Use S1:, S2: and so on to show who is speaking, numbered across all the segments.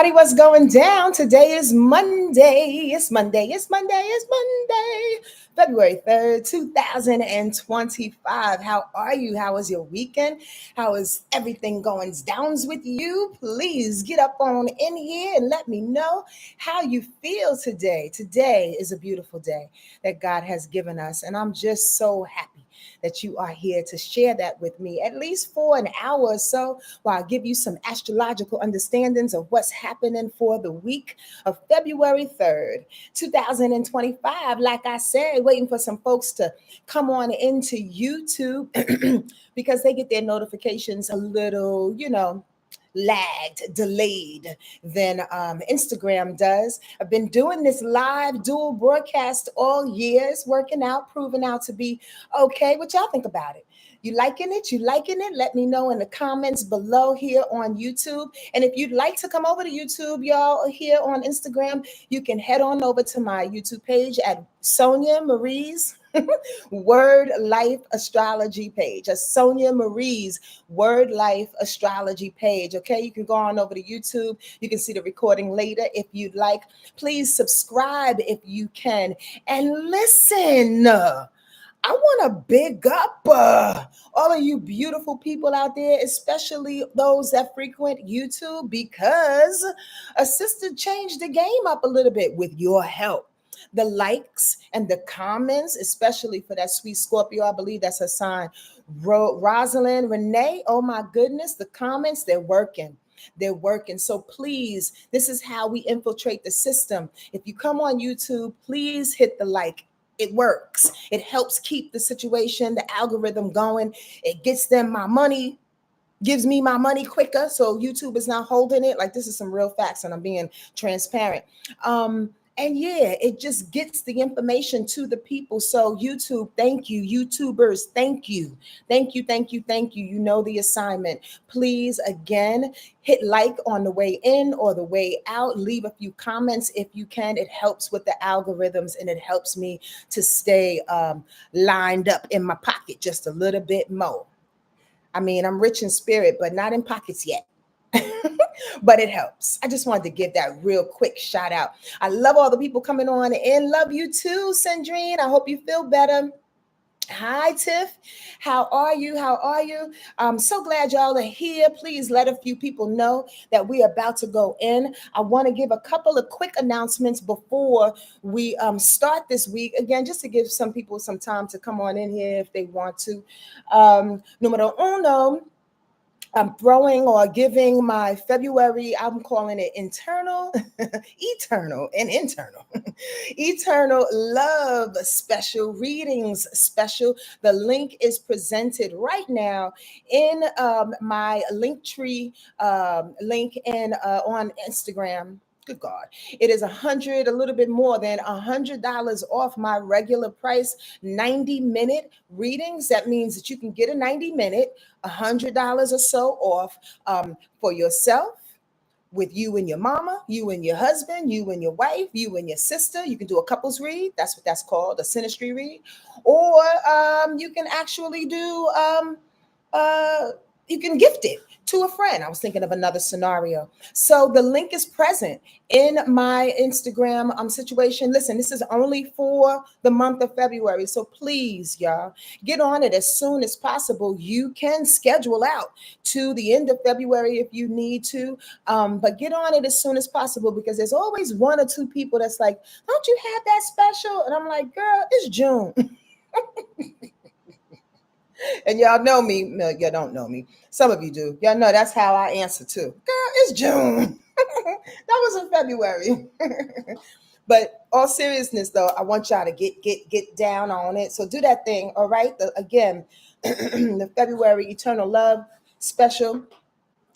S1: everybody, what's going down? Today is Monday. It's Monday. It's Monday. It's Monday. February 3rd, 2025. How are you? How was your weekend? How is everything going downs with you? Please get up on in here and let me know how you feel today. Today is a beautiful day that God has given us, and I'm just so happy that you are here to share that with me, at least for an hour or so, while I give you some astrological understandings of what's happening for the week of February 3rd, 2025. Like I said, waiting for some folks to come on into YouTube because they get their notifications a little, lagged, delayed than Instagram does. I've been doing this live dual broadcast all year. It's working out, proving out to be okay. What y'all think about it? You liking it? You liking it? Let me know in the comments below here on YouTube. And if you'd like to come over to YouTube, y'all, here on Instagram, you can head on over to my YouTube page at Sonja Marie's Word Life Astrology page. A Sonja Marie's Word Life Astrology page. Okay, you can go on over to YouTube. You can see the recording later if you'd like. Please subscribe if you can and listen. I want to big up all of you beautiful people out there, especially those that frequent YouTube, because a sister changed the game up a little bit with your help. The likes and the comments, especially for that sweet Scorpio, I believe that's her sign, Rosalind Renee. Oh my goodness, the comments, they're working. They're working. So please, this is how we infiltrate the system. If you come on YouTube, please hit the like. It works. It helps keep the situation, the algorithm going. It gets them my money, gives me my money quicker. So YouTube is not holding it. Like, this is some real facts, and I'm being transparent. And yeah, it just gets the information to the people. So YouTube, thank you. YouTubers, thank you. Thank you, thank you, thank you. You know the assignment. Please, again, hit like on the way in or the way out. Leave a few comments if you can. It helps with the algorithms, and it helps me to stay lined up in my pocket just a little bit more. I mean, I'm rich in spirit, but not in pockets yet. But it helps. I just wanted to give that real quick shout out. I love all the people coming on and love you too, Sandrine. I hope you feel better. Hi, Tiff. How are you? How are you? I'm so glad y'all are here. Please let a few people know that we are about to go in. I want to give a couple of quick announcements before we start this week. Again, just to give some people some time to come on in here if they want to. Numero uno. I'm throwing or giving my February, I'm calling it internal, eternal love special, readings special. The link is presented right now in my Linktree link in on Instagram. Good God. It is a little bit more than $100 off my regular price 90-minute readings. That means that you can get a 90-minute, $100 or so off for yourself, with you and your mama, you and your husband, you and your wife, you and your sister. You can do a couples read. That's what that's called, a synastry read. Or you can actually do, you can gift it to a friend. I was thinking of another scenario. So the link is present in my Instagram situation. Listen, this is only for the month of February. So please, y'all, get on it as soon as possible. You can schedule out to the end of February if you need to, but get on it as soon as possible, because there's always one or two people that's like, don't you have that special? And I'm like, girl, it's June. And y'all know me. No, y'all don't know me. Some of you do. Y'all know that's how I answer too. Girl, it's June. That was in February. But all seriousness, though, I want y'all to get down on it. So do that thing, all right? Again, the February Eternal Love special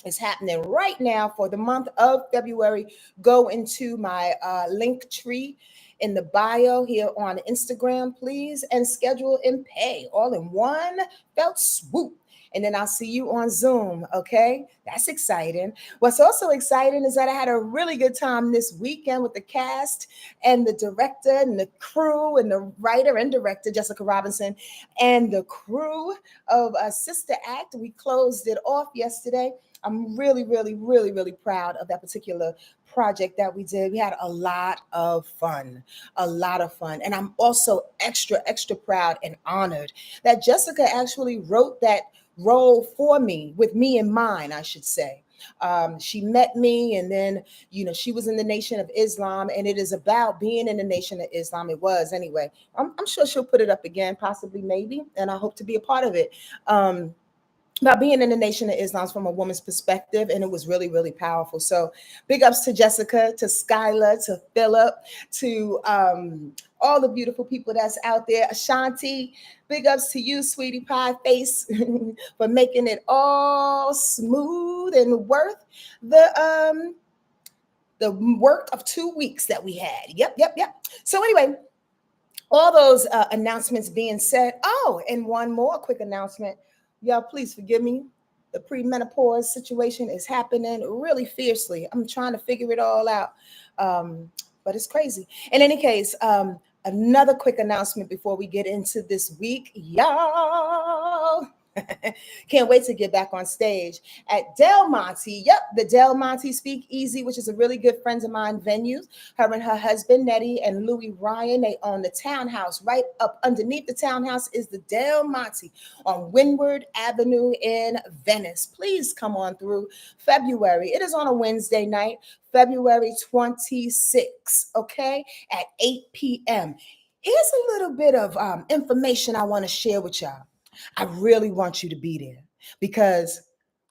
S1: is happening right now for the month of February. Go into my link tree in the bio here on Instagram, please, and schedule and pay all in one felt swoop. And then I'll see you on Zoom, okay? That's exciting. What's also exciting is that I had a really good time this weekend with the cast and the director and the crew and the writer and director, Jessica Robinson, and the crew of Sister Act. We closed it off yesterday. I'm really, really, really, really proud of that particular project that we did. We had a lot of fun, a lot of fun. And I'm also extra, extra proud and honored that Jessica actually wrote that role for me, with me in mind, I should say. She met me, and then, she was in the Nation of Islam, and it is about being in the Nation of Islam. It was anyway. I'm sure she'll put it up again, possibly, maybe, and I hope to be a part of it. About being in the Nation of Islam from a woman's perspective, and it was really, really powerful. So big ups to Jessica, to Skylar, to Philip, to all the beautiful people that's out there. Ashanti, big ups to you, sweetie pie face, for making it all smooth and worth the work of 2 weeks that we had. Yep. So anyway, all those announcements being said. Oh, and one more quick announcement. Y'all, please forgive me. The premenopause situation is happening really fiercely. I'm trying to figure it all out, but it's crazy. In any case, another quick announcement before we get into this week, y'all. Can't wait to get back on stage at Del Monte. Yep, the Del Monte Speakeasy, which is a really good friend of mine venue. Her and her husband, Nettie and Louis Ryan, they own the townhouse. Right up underneath the townhouse is the Del Monte on Windward Avenue in Venice. Please come on through February. It is on a Wednesday night, February 26th, okay, at 8 p.m. Here's a little bit of information I want to share with y'all. I really want you to be there because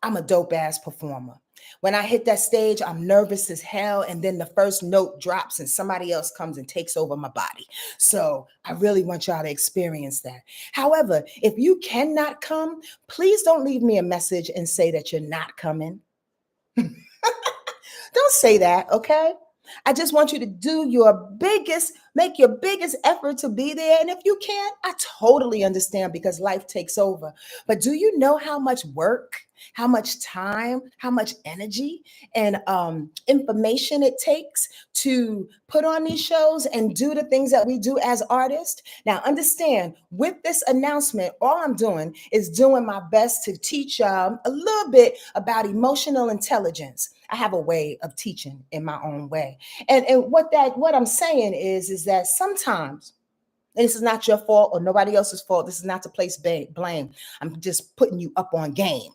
S1: I'm a dope ass performer. When I hit that stage, I'm nervous as hell. And then the first note drops and somebody else comes and takes over my body. So I really want y'all to experience that. However, if you cannot come, please don't leave me a message and say that you're not coming. Don't say that, okay? I just want you to make your biggest effort to be there. And if you can't, I totally understand because life takes over. But do you know how much work, how much time, how much energy and information it takes to put on these shows and do the things that we do as artists? Now, understand, with this announcement, all I'm doing is doing my best to teach y'all a little bit about emotional intelligence. I have a way of teaching in my own way. And what I'm saying is that sometimes, and this is not your fault or nobody else's fault. This is not to place blame. I'm just putting you up on game.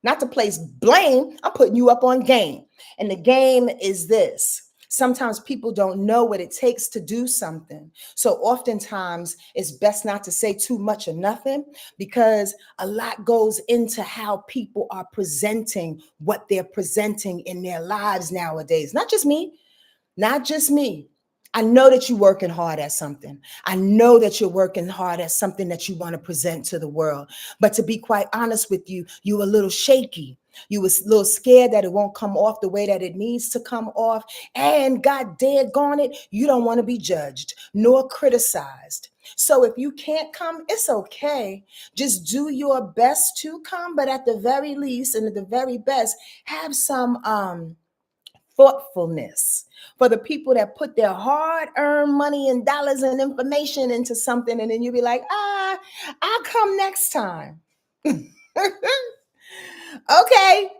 S1: Not to place blame, I'm putting you up on game. And the game is this. Sometimes people don't know what it takes to do something. So oftentimes it's best not to say too much or nothing because a lot goes into how people are presenting what they're presenting in their lives nowadays. Not just me. I know that you're working hard at something. I know that you're working hard at something that you want to present to the world. But to be quite honest with you, you're a little shaky. You was a little scared that it won't come off the way that it needs to come off. And God daggone it, you don't want to be judged nor criticized. So if you can't come, it's okay. Just do your best to come. But at the very least and at the very best, have some thoughtfulness for the people that put their hard-earned money and dollars and information into something, and then you'll be like, I'll come next time. Okay,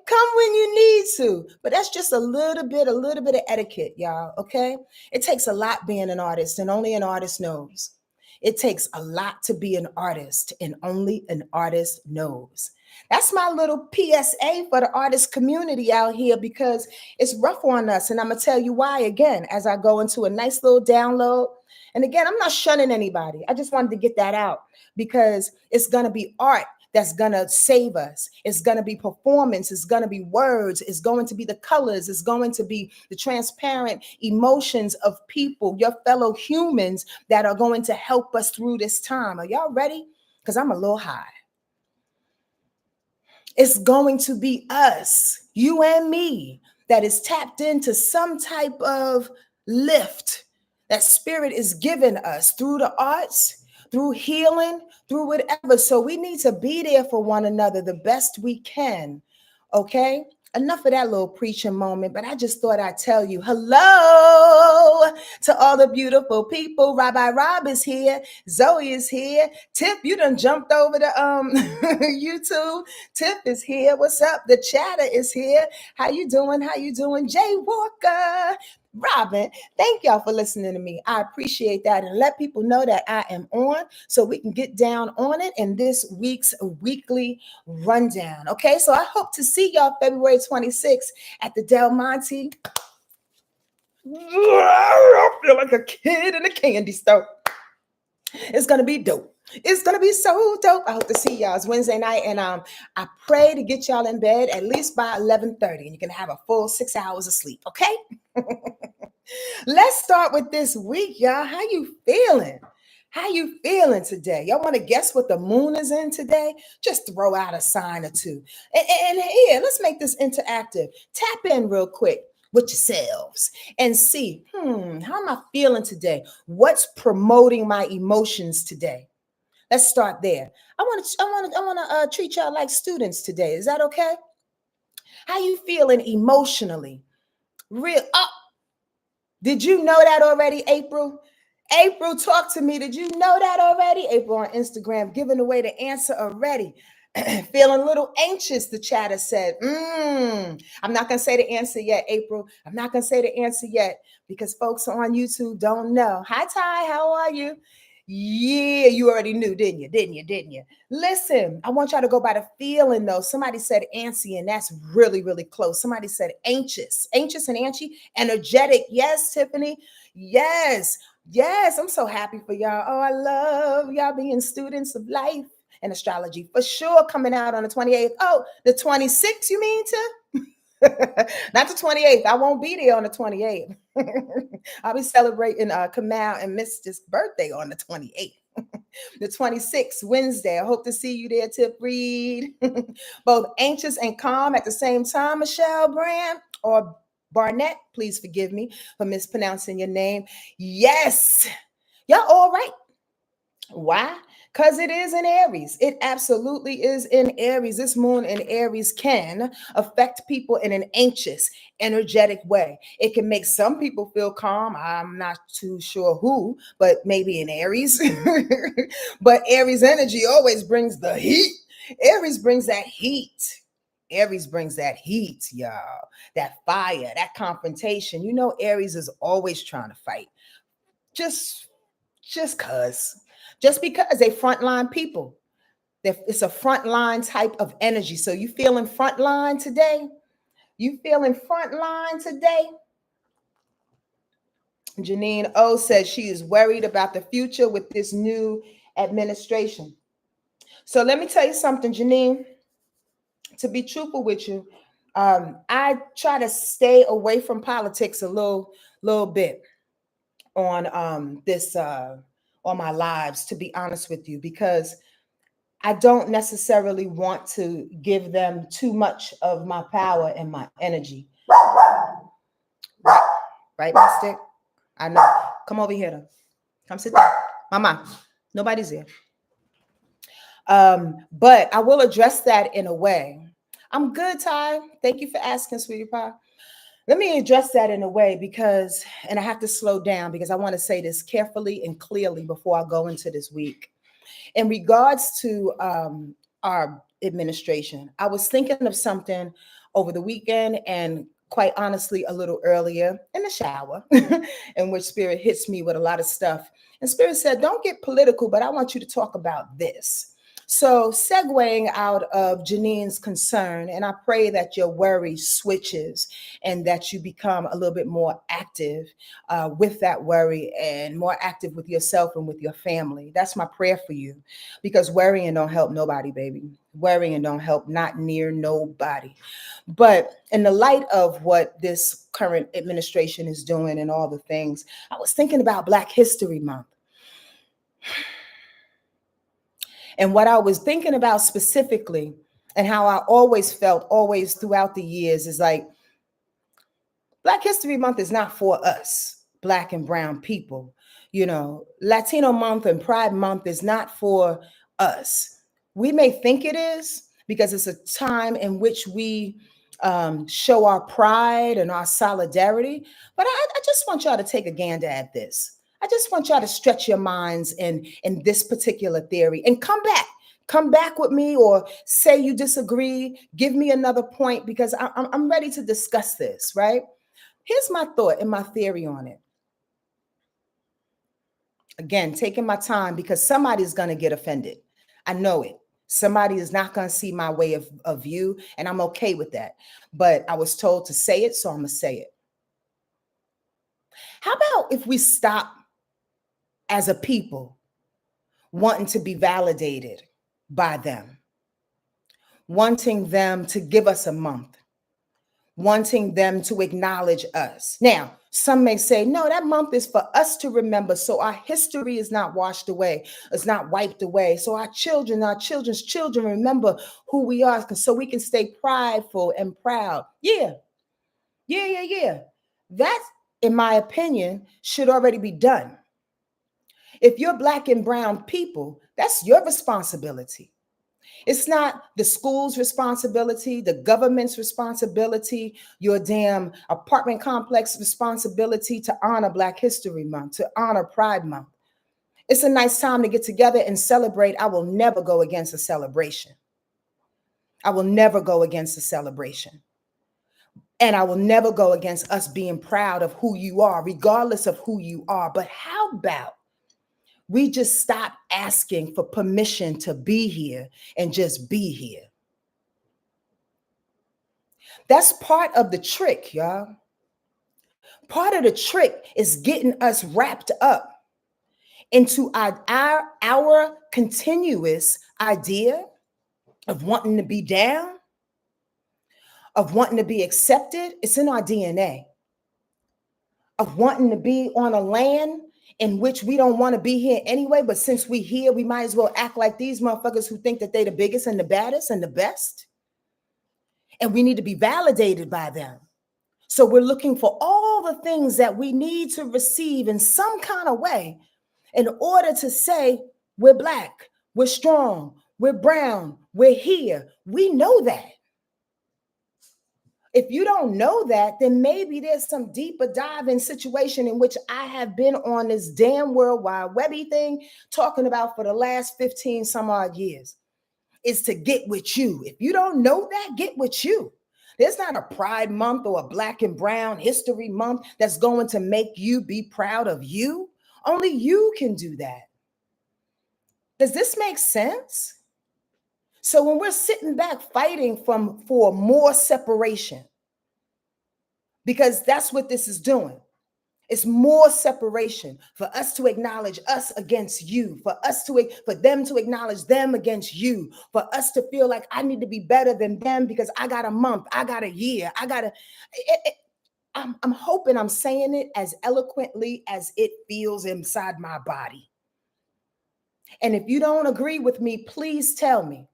S1: come when you need to. But that's just a little bit of etiquette, y'all. Okay. It takes a lot being an artist, and only an artist knows. It takes a lot to be an artist, and only an artist knows. That's my little PSA for the artist community out here because it's rough on us. And I'm going to tell you why again as I go into a nice little download. And again, I'm not shunning anybody. I just wanted to get that out because it's going to be art that's going to save us. It's going to be performance. It's going to be words. It's going to be the colors. It's going to be the transparent emotions of people, your fellow humans that are going to help us through this time. Are y'all ready? Because I'm a little high. It's going to be us, you and me, that is tapped into some type of lift that spirit is giving us through the arts, through healing, through whatever. So we need to be there for one another the best we can. Okay. enough of that little preaching moment, but I just thought I'd tell you hello to all the beautiful people. Rabbi Rob is here. Zoe is here. Tip, you done jumped over to YouTube. Tip is here. What's up? The chatter is here. How you doing? How you doing? Jay Walker. Robin, thank y'all for listening to me. I appreciate that. And let people know that I am on so we can get down on it in this week's weekly rundown. Okay, so I hope to see y'all February 26th at the Del Monte. I feel like a kid in a candy store. It's gonna be dope. It's gonna be so dope. I hope to see y'all. It's Wednesday night, and I pray to get y'all in bed at least by 11:30, and you can have a full 6 hours of sleep. Okay. Let's start with this week, y'all. How you feeling? How you feeling today? Y'all want to guess what the moon is in today? Just throw out a sign or two. And here, let's make this interactive. Tap in real quick with yourselves and see, how am I feeling today? What's promoting my emotions today? Let's start there. I want to treat y'all like students today. Is that okay? How you feeling emotionally? Real up. Did you know that already, April? April, talk to me. Did you know that already? April on Instagram giving away the answer already. Feeling a little anxious, the chatter said. I'm not going to say the answer yet, April. I'm not going to say the answer yet because folks on YouTube don't know. Hi, Ty. How are you? Yeah, you already knew, didn't you? Listen, I want y'all to go by the feeling, though. Somebody said antsy, and that's really, really close. Somebody said anxious and antsy, energetic. Yes, Tiffany. Yes. I'm so happy for y'all. Oh, I love y'all being students of life and astrology for sure. Coming out on the 28th. Oh, the 26th, you mean, Tiff? Not the 28th. I won't be there on the 28th. I'll be celebrating Kamau and Misty's birthday on the 28th. The 26th, Wednesday. I hope to see you there, Tip Reed. Both anxious and calm at the same time, Michelle Brand or Barnett. Please forgive me for mispronouncing your name. Yes. Y'all all right. Why? Because it is in Aries. It absolutely is in Aries. This moon in Aries can affect people in an anxious, energetic way. It can make some people feel calm. I'm not too sure who, but maybe in Aries. But Aries energy always brings the heat. Aries brings that heat. Aries brings that heat, y'all. That fire, that confrontation. You know, Aries is always trying to fight. Just because they frontline people. It's a frontline type of energy. So you feeling frontline today? You feeling frontline today? Janine O says she is worried about the future with this new administration. So let me tell you something, Janine. To be truthful with you, I try to stay away from politics a little bit on this on my lives, to be honest with you, because I don't necessarily want to give them too much of my power and my energy. Right, Mystic? I know. Come over here. Though. Come sit down. Mama, nobody's here. But I will address that in a way. I'm good, Ty. Thank you for asking, sweetie pie. Let me address that in a way because, and I have to slow down because I want to say this carefully and clearly before I go into this week. In regards to our administration, I was thinking of something over the weekend and quite honestly, a little earlier in the shower, in which Spirit hits me with a lot of stuff. And Spirit said, don't get political, but I want you to talk about this. So, segueing out of Janine's concern, and I pray that your worry switches and that you become a little bit more active with that worry and more active with yourself and with your family. That's my prayer for you, because worrying don't help nobody, baby. Worrying don't help not near nobody. But in the light of what this current administration is doing and all the things, I was thinking about Black History Month. And what I was thinking about specifically and how I always felt always throughout the years is like, Black History Month is not for us, Black and brown people. You know, Latino Month and Pride Month is not for us. We may think it is because it's a time in which we show our pride and our solidarity. But I just want y'all to take a gander at this. I just want y'all to stretch your minds in this particular theory and come back. Come back with me, or say you disagree. Give me another point, because I'm ready to discuss this, right? Here's my thought and my theory on it. Again, taking my time, because somebody's going to get offended. I know it. Somebody is not going to see my way of view, and I'm okay with that. But I was told to say it, so I'm going to say it. How about if we stop as a people wanting to be validated by them, wanting them to give us a month, wanting them to acknowledge us? Now, some may say, no, that month is for us to remember, so our history is not washed away, it's not wiped away, so our children, our children's children remember who we are, so we can stay prideful and proud. Yeah. That, in my opinion, should already be done. If you're Black and brown people, that's your responsibility. It's not the school's responsibility, the government's responsibility, your damn apartment complex responsibility to honor Black History Month, to honor Pride Month. It's a nice time to get together and celebrate. I will never go against a celebration. I will never go against a celebration. And I will never go against us being proud of who you are, regardless of who you are. But how about we just stop asking for permission to be here and just be here? That's part of the trick, y'all. Part of the trick is getting us wrapped up into our continuous idea of wanting to be down, of wanting to be accepted. It's in our DNA. Of wanting to be on a land in which we don't want to be here anyway, but since we here, we might as well act like these motherfuckers who think that they the biggest and the baddest and the best. And we need to be validated by them. So we're looking for all the things that we need to receive in some kind of way in order to say we're Black, we're strong, we're brown, we're here. We know that. If you don't know that, then maybe there's some deeper diving situation in which I have been on this damn World Wide Webby thing talking about for the last 15 some odd years, is to get with you. If you don't know that, get with you. There's not a Pride Month or a Black and Brown History Month that's going to make you be proud of you. Only you can do that. Does this make sense? So when we're sitting back fighting for more separation, because that's what this is doing. It's more separation, for us to acknowledge us against you, for them to acknowledge them against you, for us to feel like I need to be better than them because I got a month, I got a year, I'm hoping I'm saying it as eloquently as it feels inside my body. And if you don't agree with me, please tell me.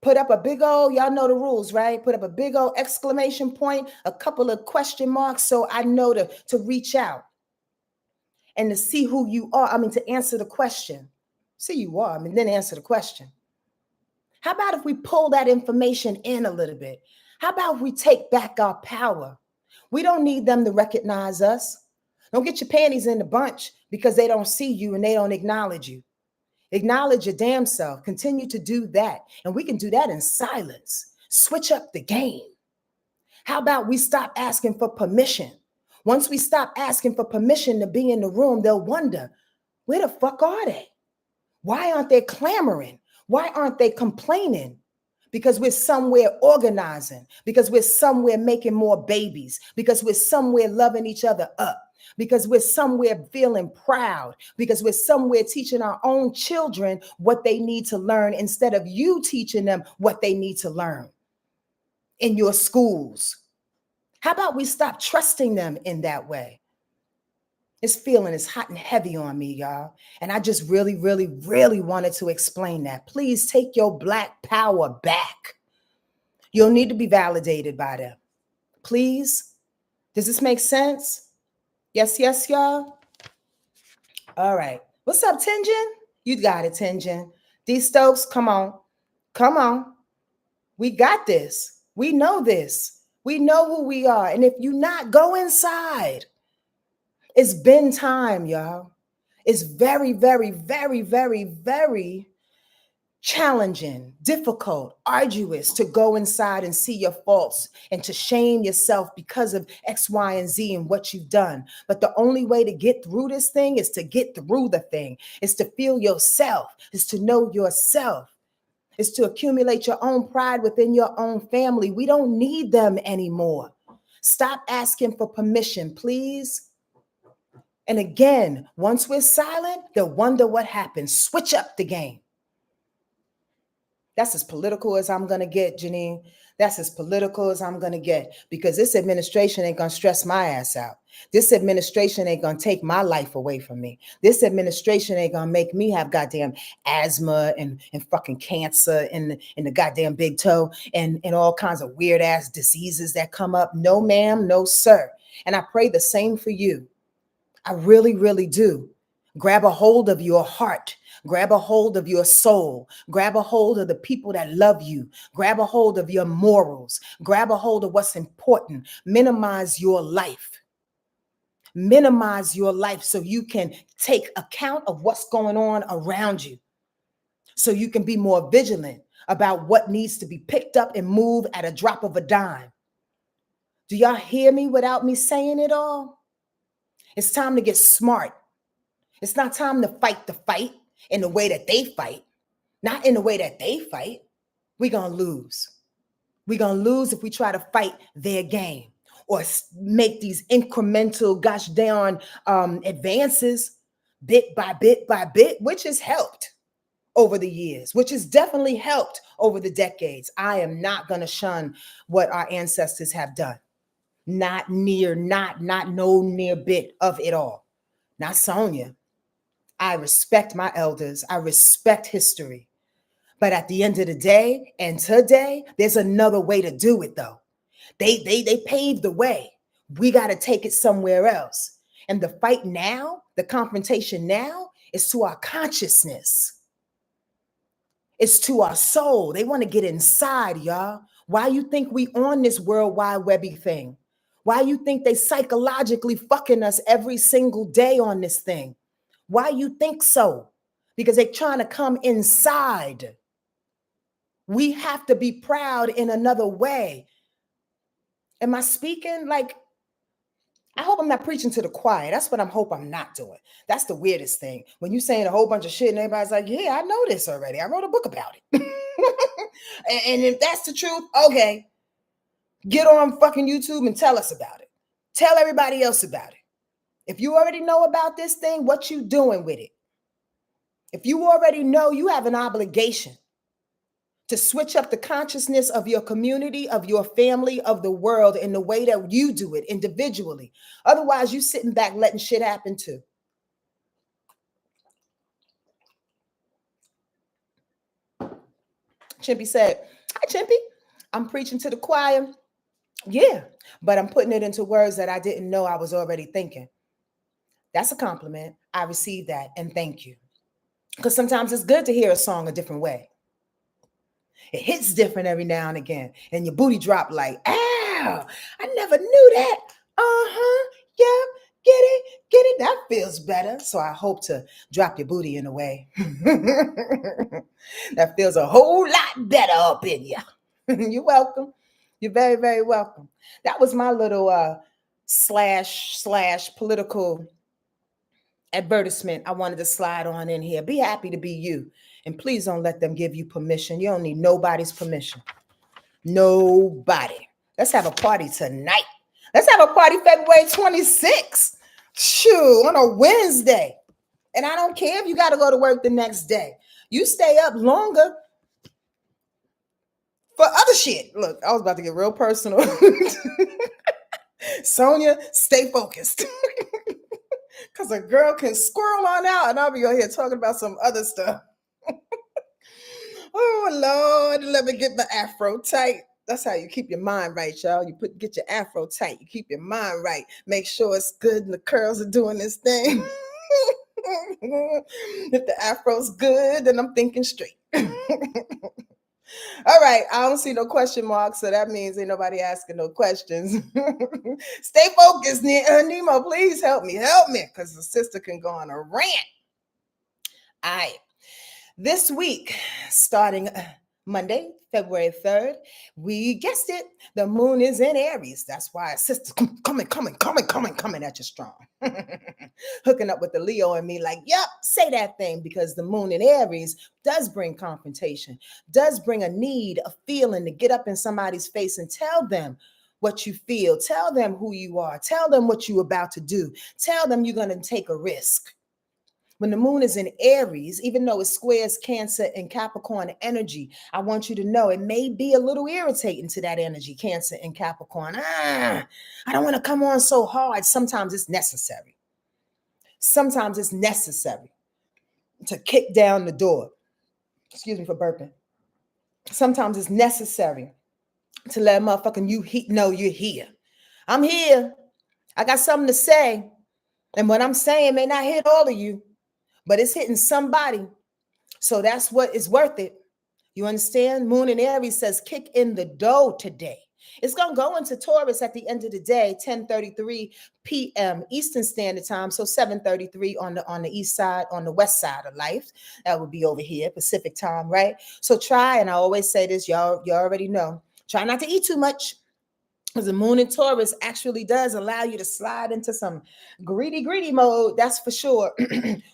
S1: Put up a big old, y'all know the rules, right? Put up a big old exclamation point, a couple of question marks, so I know to reach out and to see who you are. To answer the question. See you are, then answer the question. How about if we pull that information in a little bit? How about if we take back our power? We don't need them to recognize us. Don't get your panties in the bunch because they don't see you and they don't acknowledge you. Acknowledge your damn self. Continue to do that. And we can do that in silence. Switch up the game. How about we stop asking for permission? Once we stop asking for permission to be in the room, they'll wonder, where the fuck are they? Why aren't they clamoring? Why aren't they complaining? Because we're somewhere organizing, because we're somewhere making more babies, because we're somewhere loving each other up, because we're somewhere feeling proud, because we're somewhere teaching our own children what they need to learn instead of you teaching them what they need to learn in your schools. How about we stop trusting them in that way? This feeling is hot and heavy on me, y'all. And I just really, really, really wanted to explain that. Please take your Black power back. You'll need to be validated by them. Please. Does this make sense? Yes, y'all. All right. What's up, Tenjin? You got it, Tenjin. D Stokes, come on. Come on. We got this. We know this. We know who we are. And if you not, go inside. It's been time, y'all. It's very, very, very, very, very challenging, difficult, arduous to go inside and see your faults and to shame yourself because of X, Y, and Z and what you've done. But the only way to get through this thing is to get through the thing, is to feel yourself, is to know yourself, is to accumulate your own pride within your own family. We don't need them anymore. Stop asking for permission, please. And again, once we're silent, they'll wonder what happened. Switch up the game. That's as political as I'm going to get, Janine. That's as political as I'm going to get, because this administration ain't going to stress my ass out. This administration ain't going to take my life away from me. This administration ain't going to make me have goddamn asthma and fucking cancer in the goddamn big toe and all kinds of weird ass diseases that come up. No, ma'am, no, sir. And I pray the same for you. I really, really do. Grab a hold of your heart. Grab a hold of your soul. Grab a hold of the people that love you. Grab a hold of your morals. Grab a hold of what's important. Minimize your life. Minimize your life so you can take account of what's going on around you. So you can be more vigilant about what needs to be picked up and moved at a drop of a dime. Do y'all hear me without me saying it all? It's time to get smart. It's not time to fight the fight in the way that they fight, not in the way that they fight. We're going to lose. We're going to lose if we try to fight their game or make these incremental, gosh darn advances bit by bit by bit, which has helped over the years, which has definitely helped over the decades. I am not going to shun what our ancestors have done. Not no near bit of it all. Not Sonja. I respect my elders. I respect history. But at the end of the day, and today, there's another way to do it, though. They paved the way. We got to take it somewhere else. And the fight now, the confrontation now, is to our consciousness. It's to our soul. They want to get inside, y'all. Why you think we on this World Wide Webby thing? Why you think they psychologically fucking us every single day on this thing? Why you think so? Because they're trying to come inside. We have to be proud in another way. Am I speaking? Like, I hope I'm not preaching to the choir. That's what I hope I'm not doing. That's the weirdest thing. When you're saying a whole bunch of shit and everybody's like, yeah, I know this already. I wrote a book about it. and if that's the truth, okay. Get on fucking YouTube and tell us about it. Tell everybody else about it. If you already know about this thing, what you doing with it? If you already know, you have an obligation to switch up the consciousness of your community, of your family, of the world in the way that you do it individually. Otherwise, you sitting back letting shit happen too. Chimpy said, hi, Chimpy. I'm preaching to the choir. Yeah, but I'm putting it into words that I didn't know I was already thinking. That's a compliment. I received that, and thank you. Because sometimes it's good to hear a song a different way. It hits different every now and again, and your booty drop like, ow, I never knew that. Yeah, get it. That feels better. So I hope to drop your booty in a way that feels a whole lot better up in you. You're welcome. You're very, very welcome. That was my little slash political advertisement I wanted to slide on in here. Be happy to be you. And please don't let them give you permission. You don't need nobody's permission. Nobody. Let's have a party tonight. Let's have a party February 26th. Shoo, on a Wednesday. And I don't care if you got to go to work the next day. You stay up longer for other shit. Look, I was about to get real personal. Sonja, stay focused. Because a girl can squirrel on out and I'll be on here talking about some other stuff. Oh, Lord, let me get my afro tight. That's how you keep your mind right, y'all. Get your afro tight. You keep your mind right. Make sure it's good and the curls are doing this thing. If the afro's good, then I'm thinking straight. All right, I don't see no question marks, so that means ain't nobody asking no questions. Stay focused, Nemo. Please help me, because the sister can go on a rant. All right, this week, starting Monday, February 3rd, we guessed it. The moon is in Aries. That's why sister coming at you strong. Hooking up with the Leo and me like, yep, say that thing, because the moon in Aries does bring confrontation, does bring a need, a feeling to get up in somebody's face and tell them what you feel, tell them who you are, tell them what you're about to do, tell them you're going to take a risk. When the moon is in Aries, even though it squares Cancer and Capricorn energy, I want you to know it may be a little irritating to that energy, Cancer and Capricorn. I don't want to come on so hard. Sometimes it's necessary. Sometimes it's necessary to kick down the door. Excuse me for burping. Sometimes it's necessary to let motherfucking you know you're here. I'm here. I got something to say. And what I'm saying may not hit all of you, but it's hitting somebody. So that's what is worth it. You understand? Moon in Aries says kick in the dough today. It's going to go into Taurus at the end of the day, 10:33 p.m. Eastern Standard Time. So 7:33 on the east side, on the west side of life. That would be over here, Pacific time, right? So try, and I always say this, y'all already know, try not to eat too much. Because the moon in Taurus actually does allow you to slide into some greedy mode. That's for sure.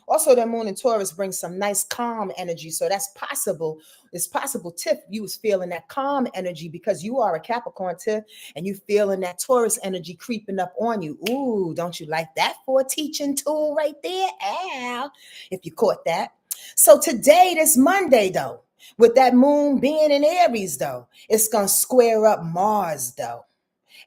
S1: Also, the moon in Taurus brings some nice calm energy. So that's possible. It's possible, Tiff, you was feeling that calm energy because you are a Capricorn, Tiff, and you feeling that Taurus energy creeping up on you. Ooh, don't you like that for a teaching tool right there? Ow, if you caught that. So today, this Monday, though, with that moon being in Aries, though, it's going to square up Mars, though.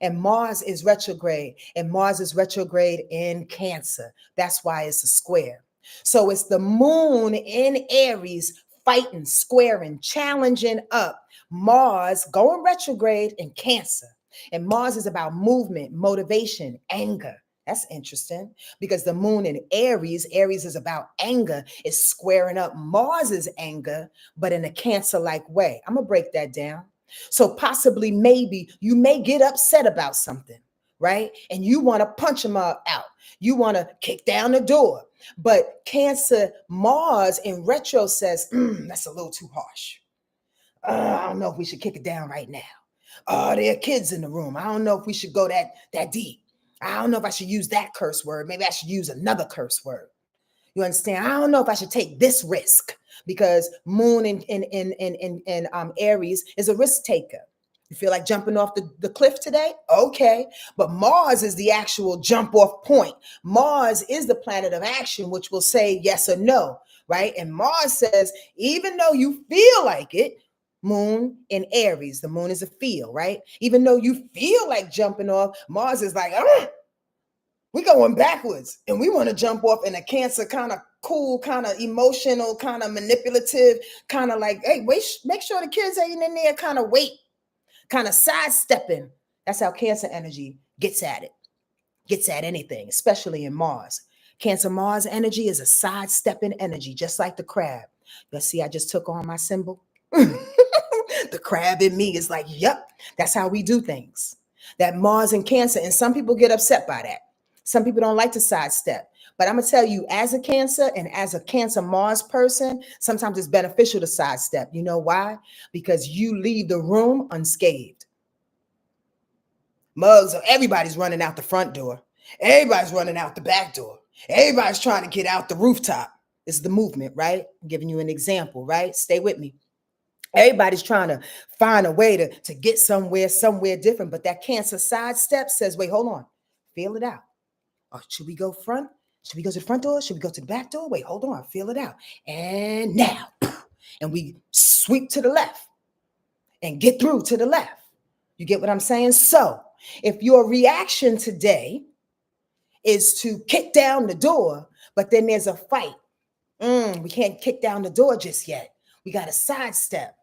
S1: And Mars is retrograde, and Mars is retrograde in Cancer. That's why it's a square. So it's the moon in Aries fighting, squaring, challenging up Mars going retrograde in Cancer. And Mars is about movement, motivation, anger. That's interesting because the moon in Aries is about anger. It's squaring up Mars's anger, but in a Cancer-like way. I'm going to break that down. So possibly, maybe you may get upset about something, right? And you want to punch them out. You want to kick down the door. But Cancer Mars in retro says, that's a little too harsh. I don't know if we should kick it down right now. Oh, there are kids in the room. I don't know if we should go that deep. I don't know if I should use that curse word. Maybe I should use another curse word. You understand? I don't know if I should take this risk because moon in Aries is a risk taker. You feel like jumping off the cliff today? Okay. But Mars is the actual jump off point. Mars is the planet of action, which will say yes or no, right? And Mars says, even though you feel like it, moon in Aries, the moon is a feel, right? Even though you feel like jumping off, Mars is like, we're going backwards and we want to jump off in a Cancer kind of cool, kind of emotional, kind of manipulative, kind of like, hey, wait, make sure the kids ain't in there, kind of wait, kind of sidestepping. That's how Cancer energy gets at it, gets at anything, especially in Mars. Cancer Mars energy is a sidestepping energy, just like the crab. Let's see, I just took on my symbol. The crab in me is like, yep, that's how we do things. That Mars and Cancer, and some people get upset by that. Some people don't like to sidestep. But I'm going to tell you, as a Cancer and as a Cancer Mars person, sometimes it's beneficial to sidestep. You know why? Because you leave the room unscathed. Mugs, everybody's running out the front door. Everybody's running out the back door. Everybody's trying to get out the rooftop. It's the movement, right? I'm giving you an example, right? Stay with me. Everybody's trying to find a way to get somewhere different. But that Cancer sidestep says, wait, hold on. Feel it out. Or should we go front? Should we go to the front door? Should we go to the back door? Wait, hold on. Feel it out. And now. And we sweep to the left and get through to the left. You get what I'm saying? So if your reaction today is to kick down the door, but then there's a fight. We can't kick down the door just yet. We got to sidestep.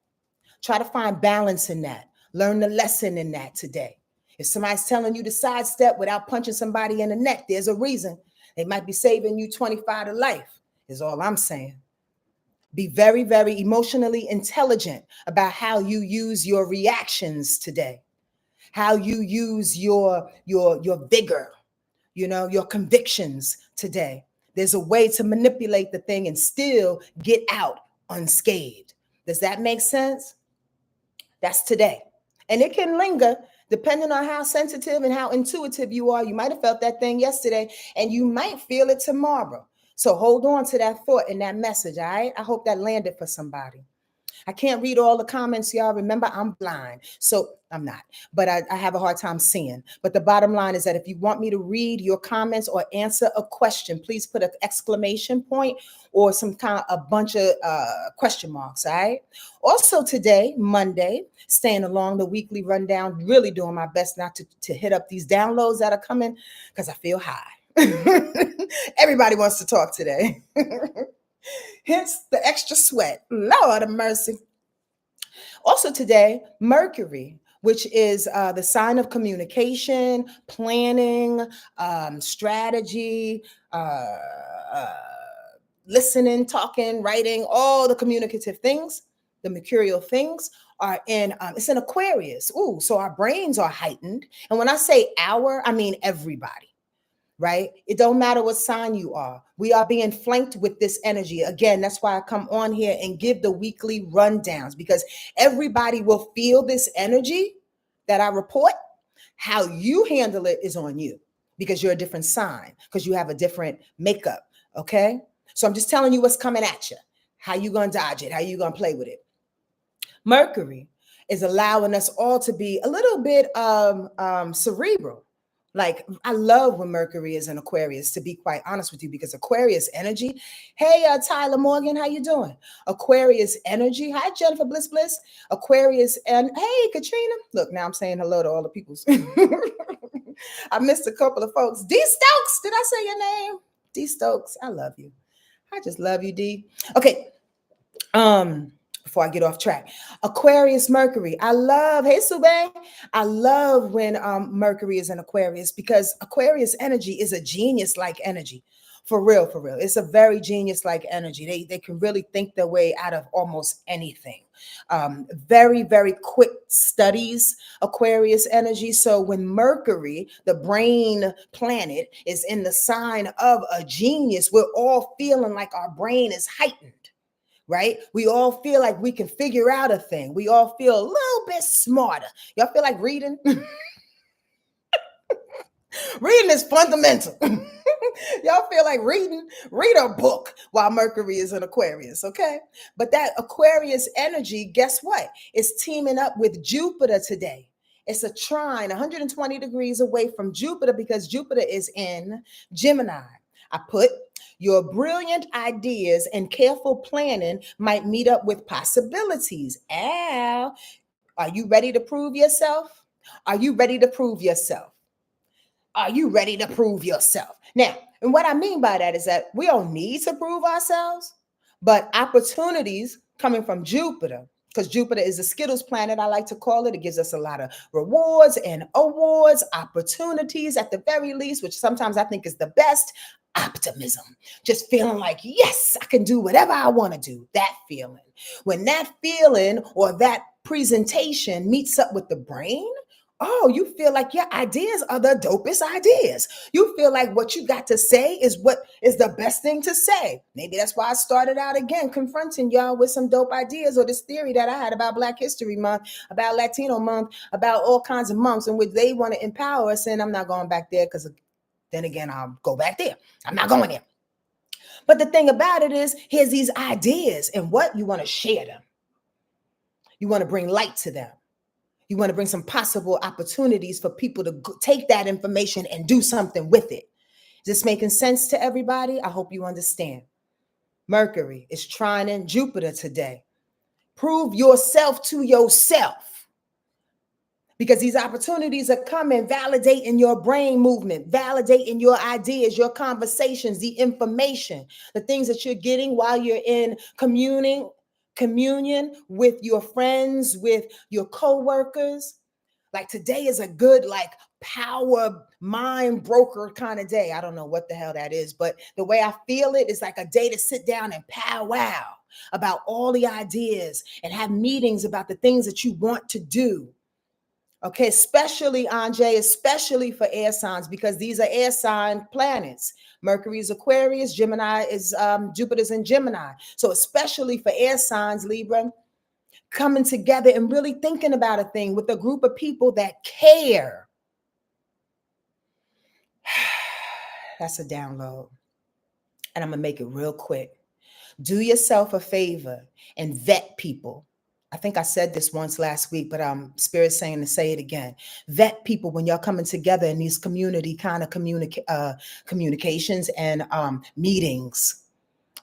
S1: Try to find balance in that. Learn the lesson in that today. If somebody's telling you to sidestep without punching somebody in the neck, there's a reason. They might be saving you 25 to life, is all I'm saying. Be very, very emotionally intelligent about how you use your reactions today, how you use your vigor, your convictions today. There's a way to manipulate the thing and still get out unscathed. Does that make sense? That's today. And it can linger depending on how sensitive and how intuitive you are. You might have felt that thing yesterday and you might feel it tomorrow. So hold on to that thought and that message, all right? I hope that landed for somebody. I can't read all the comments, y'all. Remember, I'm blind. So I'm not, but I have a hard time seeing. But the bottom line is that if you want me to read your comments or answer a question, please put an exclamation point or some kind of a bunch of question marks, all right? Also today, Monday, staying along the weekly rundown, really doing my best not to hit up these downloads that are coming because I feel high. Everybody wants to talk today. Hence the extra sweat. Lord of mercy. Also today, Mercury, which is the sign of communication, planning, strategy, listening, talking, writing, all the communicative things, the mercurial things are in, it's in Aquarius. Ooh, so our brains are heightened. And when I say our, I mean everybody. Right? It don't matter what sign you are. We are being flanked with this energy. Again, that's why I come on here and give the weekly rundowns, because everybody will feel this energy that I report. How you handle it is on you, because you're a different sign, because you have a different makeup. Okay? So I'm just telling you what's coming at you. How you going to dodge it? How you going to play with it? Mercury is allowing us all to be a little bit cerebral. Like, I love when Mercury is in Aquarius, to be quite honest with you, because Aquarius energy. Hey, Tyler Morgan, how you doing? Aquarius energy. Hi, Jennifer Bliss Bliss. Aquarius, and hey, Katrina. Look, now I'm saying hello to all the peoples. I missed a couple of folks. D Stokes, did I say your name? D Stokes, I love you. I just love you, D. Okay. Before I get off track, Aquarius Mercury. I love, hey Subang, I love when Mercury is in Aquarius, because Aquarius energy is a genius-like energy. For real, for real. It's a very genius-like energy. They can really think their way out of almost anything. Very, very quick studies, Aquarius energy. So when Mercury, the brain planet, is in the sign of a genius, we're all feeling like our brain is heightened. Right? We all feel like we can figure out a thing. We all feel a little bit smarter. Y'all feel like reading? Reading is fundamental. Y'all feel like reading? Read a book while Mercury is in Aquarius, okay? But that Aquarius energy, guess what? It's teaming up with Jupiter today. It's a trine 120 degrees away from Jupiter, because Jupiter is in Gemini. I put your brilliant ideas and careful planning might meet up with possibilities. Al, are you ready to prove yourself? Are you ready to prove yourself? Are you ready to prove yourself? Now, and what I mean by that is that we don't need to prove ourselves, but opportunities coming from Jupiter, because Jupiter is the Skittles planet, I like to call it. It gives us a lot of rewards and awards, opportunities at the very least, which sometimes I think is the best. Optimism, just feeling like, yes, I can do whatever I want to do. That feeling. When that feeling or that presentation meets up with the brain, oh, you feel like your ideas are the dopest ideas. You feel like what you got to say is what is the best thing to say. Maybe that's why I started out again confronting y'all with some dope ideas, or this theory that I had about Black History Month, about Latino Month, about all kinds of months in which they want to empower us. And I'm not going back there, because then again, I'll go back there. I'm not going there. But the thing about it is, here's these ideas, and what? You want to share them. You want to bring light to them. You want to bring some possible opportunities for people to take that information and do something with it. Is this making sense to everybody? I hope you understand. Mercury is trining Jupiter today. Prove yourself to yourself, because these opportunities are coming, validating your brain movement, validating your ideas, your conversations, the information, the things that you're getting while you're in communion with your friends, with your coworkers. Like, today is a good, like, power mind broker kind of day. I don't know what the hell that is, but the way I feel it is like a day to sit down and powwow. about all the ideas and have meetings about the things that you want to do. Okay, especially, Anjay, especially for air signs, because these are air sign planets. Mercury is Aquarius, Gemini is Jupiter's in Gemini. So especially for air signs, Libra, coming together and really thinking about a thing with a group of people that care. That's a download. And I'm going to make it real quick. Do yourself a favor and vet people. I think I said this once last week, but Spirit's saying to say it again. Vet people when y'all coming together in these community kind of communications and meetings.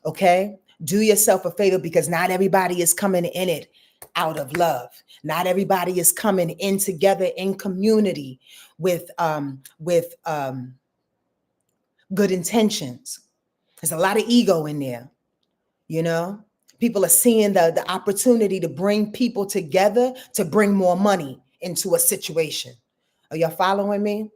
S1: Okay? Do yourself a favor, because not everybody is coming in it out of love. Not everybody is coming in together in community with good intentions. There's a lot of ego in there. You know, people are seeing the opportunity to bring people together to bring more money into a situation. Are y'all following me?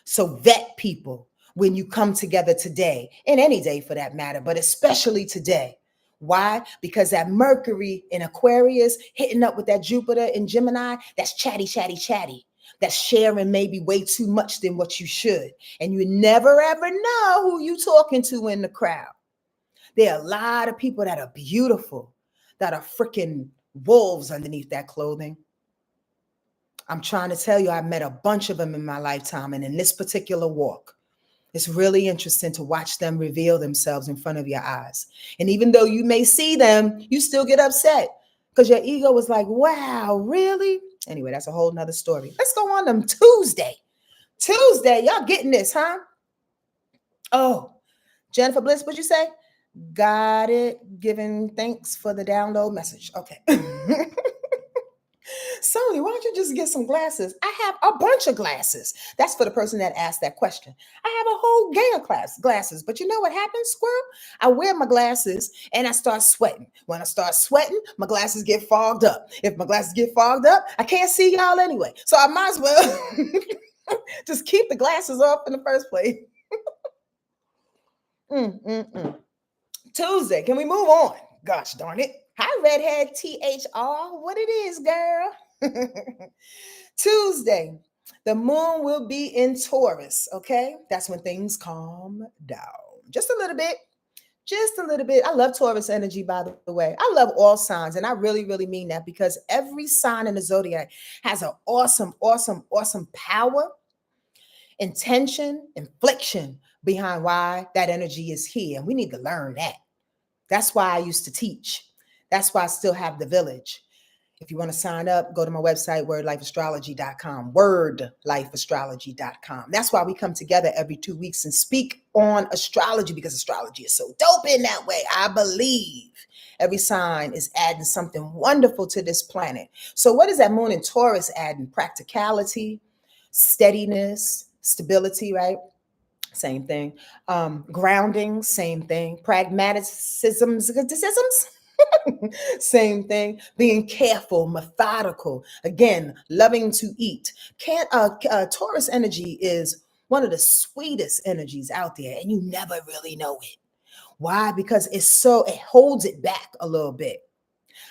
S1: So vet people when you come together today, and any day for that matter, but especially today. Why? Because that Mercury in Aquarius hitting up with that Jupiter in Gemini, that's chatty, chatty, chatty. That's sharing maybe way too much than what you should. And you never ever know who you talking to in the crowd. There are a lot of people that are beautiful, that are freaking wolves underneath that clothing. I'm trying to tell you, I've met a bunch of them in my lifetime. And in this particular walk, it's really interesting to watch them reveal themselves in front of your eyes. And even though you may see them, you still get upset because your ego was like, wow, really? Anyway, that's a whole nother story. Let's go on to Tuesday. Tuesday, y'all getting this, huh? Oh, Jennifer Bliss, what'd you say? Got it. Giving thanks for the download message. Okay. Sonya, why don't you just get some glasses? I have a bunch of glasses. That's for the person that asked that question. I have a whole gang of glasses. But you know what happens, Squirrel? I wear my glasses and I start sweating. When I start sweating, my glasses get fogged up. If my glasses get fogged up, I can't see y'all anyway. So I might as well just keep the glasses off in the first place. Tuesday, can we move on? Gosh darn it. Hi, Redhead THR. What it is, girl? Tuesday, the moon will be in Taurus, okay? That's when things calm down. Just a little bit. Just a little bit. I love Taurus energy, by the way. I love all signs, and I really, really mean that, because every sign in the zodiac has an awesome, awesome, awesome power, intention, inflection behind why that energy is here. And we need to learn that. That's why I used to teach. That's why I still have the village. If you want to sign up, go to my website, wordlifeastrology.com, wordlifeastrology.com. That's why we come together every 2 weeks and speak on astrology, because astrology is so dope in that way. I believe every sign is adding something wonderful to this planet. So what is that moon in Taurus adding? Practicality, steadiness, stability, right? Same thing. Grounding, same thing. Pragmaticisms, same thing. Being careful, methodical. Again, loving to eat. Taurus energy is one of the sweetest energies out there, and you never really know it. Why? Because it holds it back a little bit.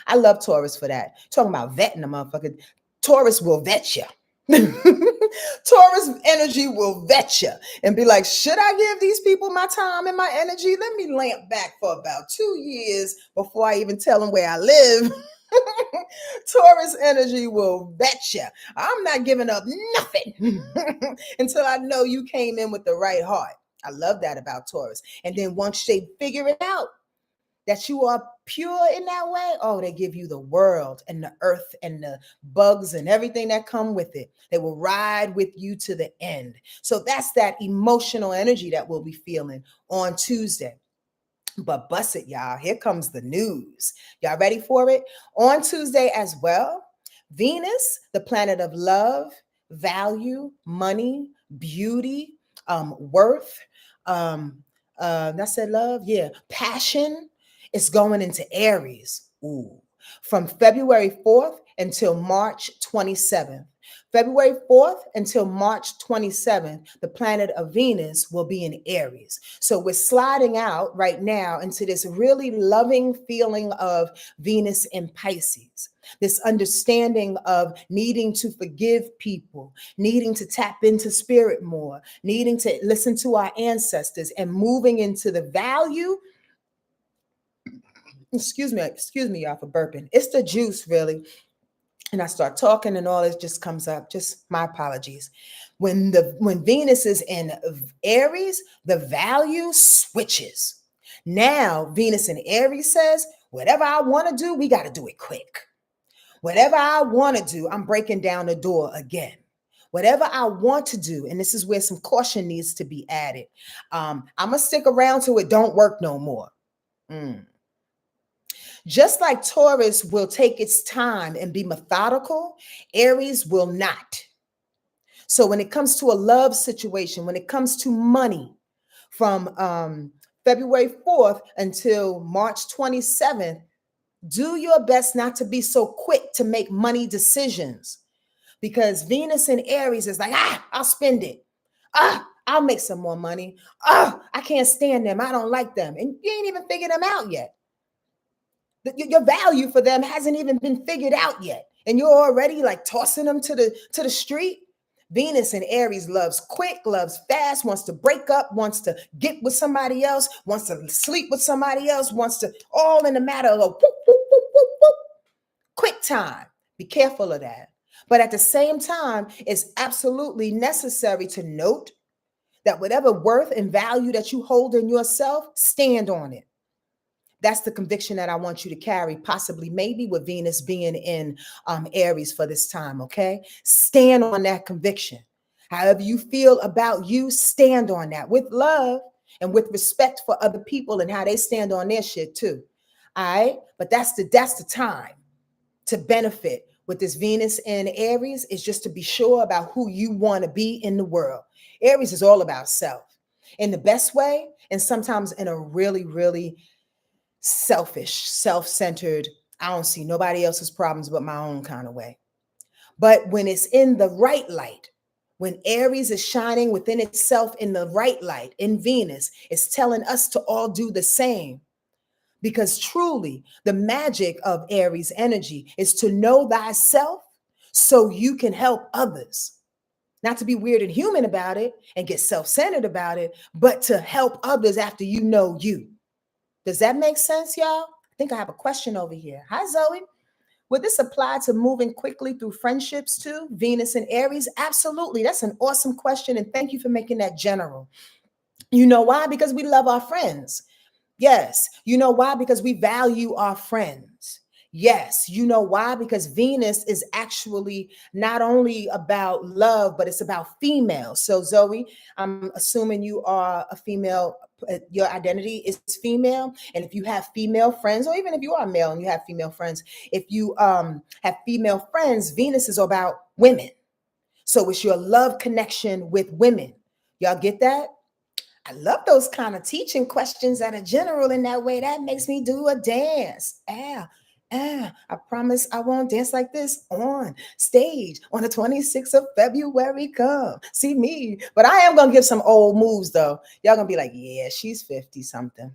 S1: I love Taurus for that. Talking about vetting a motherfucker. Taurus will vet you. Taurus energy will vet you and be like, should I give these people my time and my energy? Let me lamp back for about 2 years before I even tell them where I live. Taurus energy will vet you. I'm not giving up nothing until I know you came in with the right heart. I love that about Taurus. And then once they figure it out, that you are pure in that way, oh, they give you the world and the earth and the bugs and everything that come with it. They will ride with you to the end. So that's that emotional energy that we'll be feeling on Tuesday. But bust it, y'all. Here comes the news. Y'all ready for it? On Tuesday as well, Venus, the planet of love, value, money, beauty, worth. I said love, yeah. Passion. It's going into Aries. Ooh. From February 4th until March 27th. February 4th until March 27th, the planet of Venus will be in Aries. So we're sliding out right now into this really loving feeling of Venus in Pisces. This understanding of needing to forgive people, needing to tap into spirit more, needing to listen to our ancestors, and moving into the value. Excuse me, y'all, for burping. It's the juice, really. And I start talking and all this just comes up. Just my apologies. When Venus is in Aries, the value switches. Now Venus in Aries says, whatever I want to do, we got to do it quick. Whatever I want to do, I'm breaking down the door again. Whatever I want to do, and this is where some caution needs to be added. I'm gonna stick around till it don't work no more. Just like Taurus will take its time and be methodical, Aries will not. So when it comes to a love situation, when it comes to money, from February 4th until March 27th, do your best not to be so quick to make money decisions, because Venus in Aries is like, I'll spend it. I'll make some more money. I can't stand them. I don't like them. And you ain't even figured them out yet. Your value for them hasn't even been figured out yet. And you're already like tossing them to the street. Venus in Aries loves quick, loves fast, wants to break up, wants to get with somebody else, wants to sleep with somebody else, wants to, all in a matter of whoop, whoop, whoop, whoop, whoop. Quick time. Be careful of that. But at the same time, it's absolutely necessary to note that whatever worth and value that you hold in yourself, stand on it. That's the conviction that I want you to carry, possibly maybe with Venus being in Aries for this time, okay? Stand on that conviction. However you feel about you, stand on that with love and with respect for other people and how they stand on their shit too. All right? But that's the time to benefit with this Venus in Aries, is just to be sure about who you want to be in the world. Aries is all about self in the best way, and sometimes in a really, really selfish, self-centered, I don't see nobody else's problems but my own kind of way. But when it's in the right light, when Aries is shining within itself in the right light, in Venus, it's telling us to all do the same. Because truly, the magic of Aries energy is to know thyself so you can help others. Not to be weird and human about it and get self-centered about it, but to help others after you know you. Does that make sense, y'all? I think I have a question over here. Hi, Zoe. Would this apply to moving quickly through friendships too? Venus and Aries? Absolutely. That's an awesome question. And thank you for making that general. You know why? Because we love our friends. Yes. You know why? Because we value our friends. Yes. You know why? Because Venus is actually not only about love, but it's about females. So Zoe, I'm assuming you are a female. Your identity is female. And if you have female friends, or even if you are male and you have female friends, if you have female friends, Venus is about women. So it's your love connection with women. Y'all get that? I love those kind of teaching questions that are general in that way. That makes me do a dance. I promise I won't dance like this on stage on the 26th of February. Come see me. But I am going to give some old moves, though. Y'all going to be like, yeah, she's 50 something.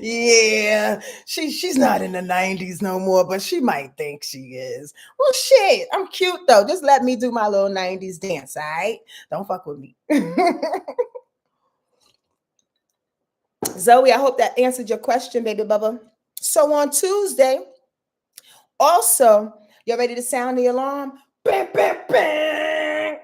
S1: Yeah, she's not in the 90s no more, but she might think she is. Well, shit, I'm cute though. Just let me do my little 90s dance, all right? Don't fuck with me. Zoe, I hope that answered your question, baby bubba. So on Tuesday, also, you ready to sound the alarm? Bam, bam, bam.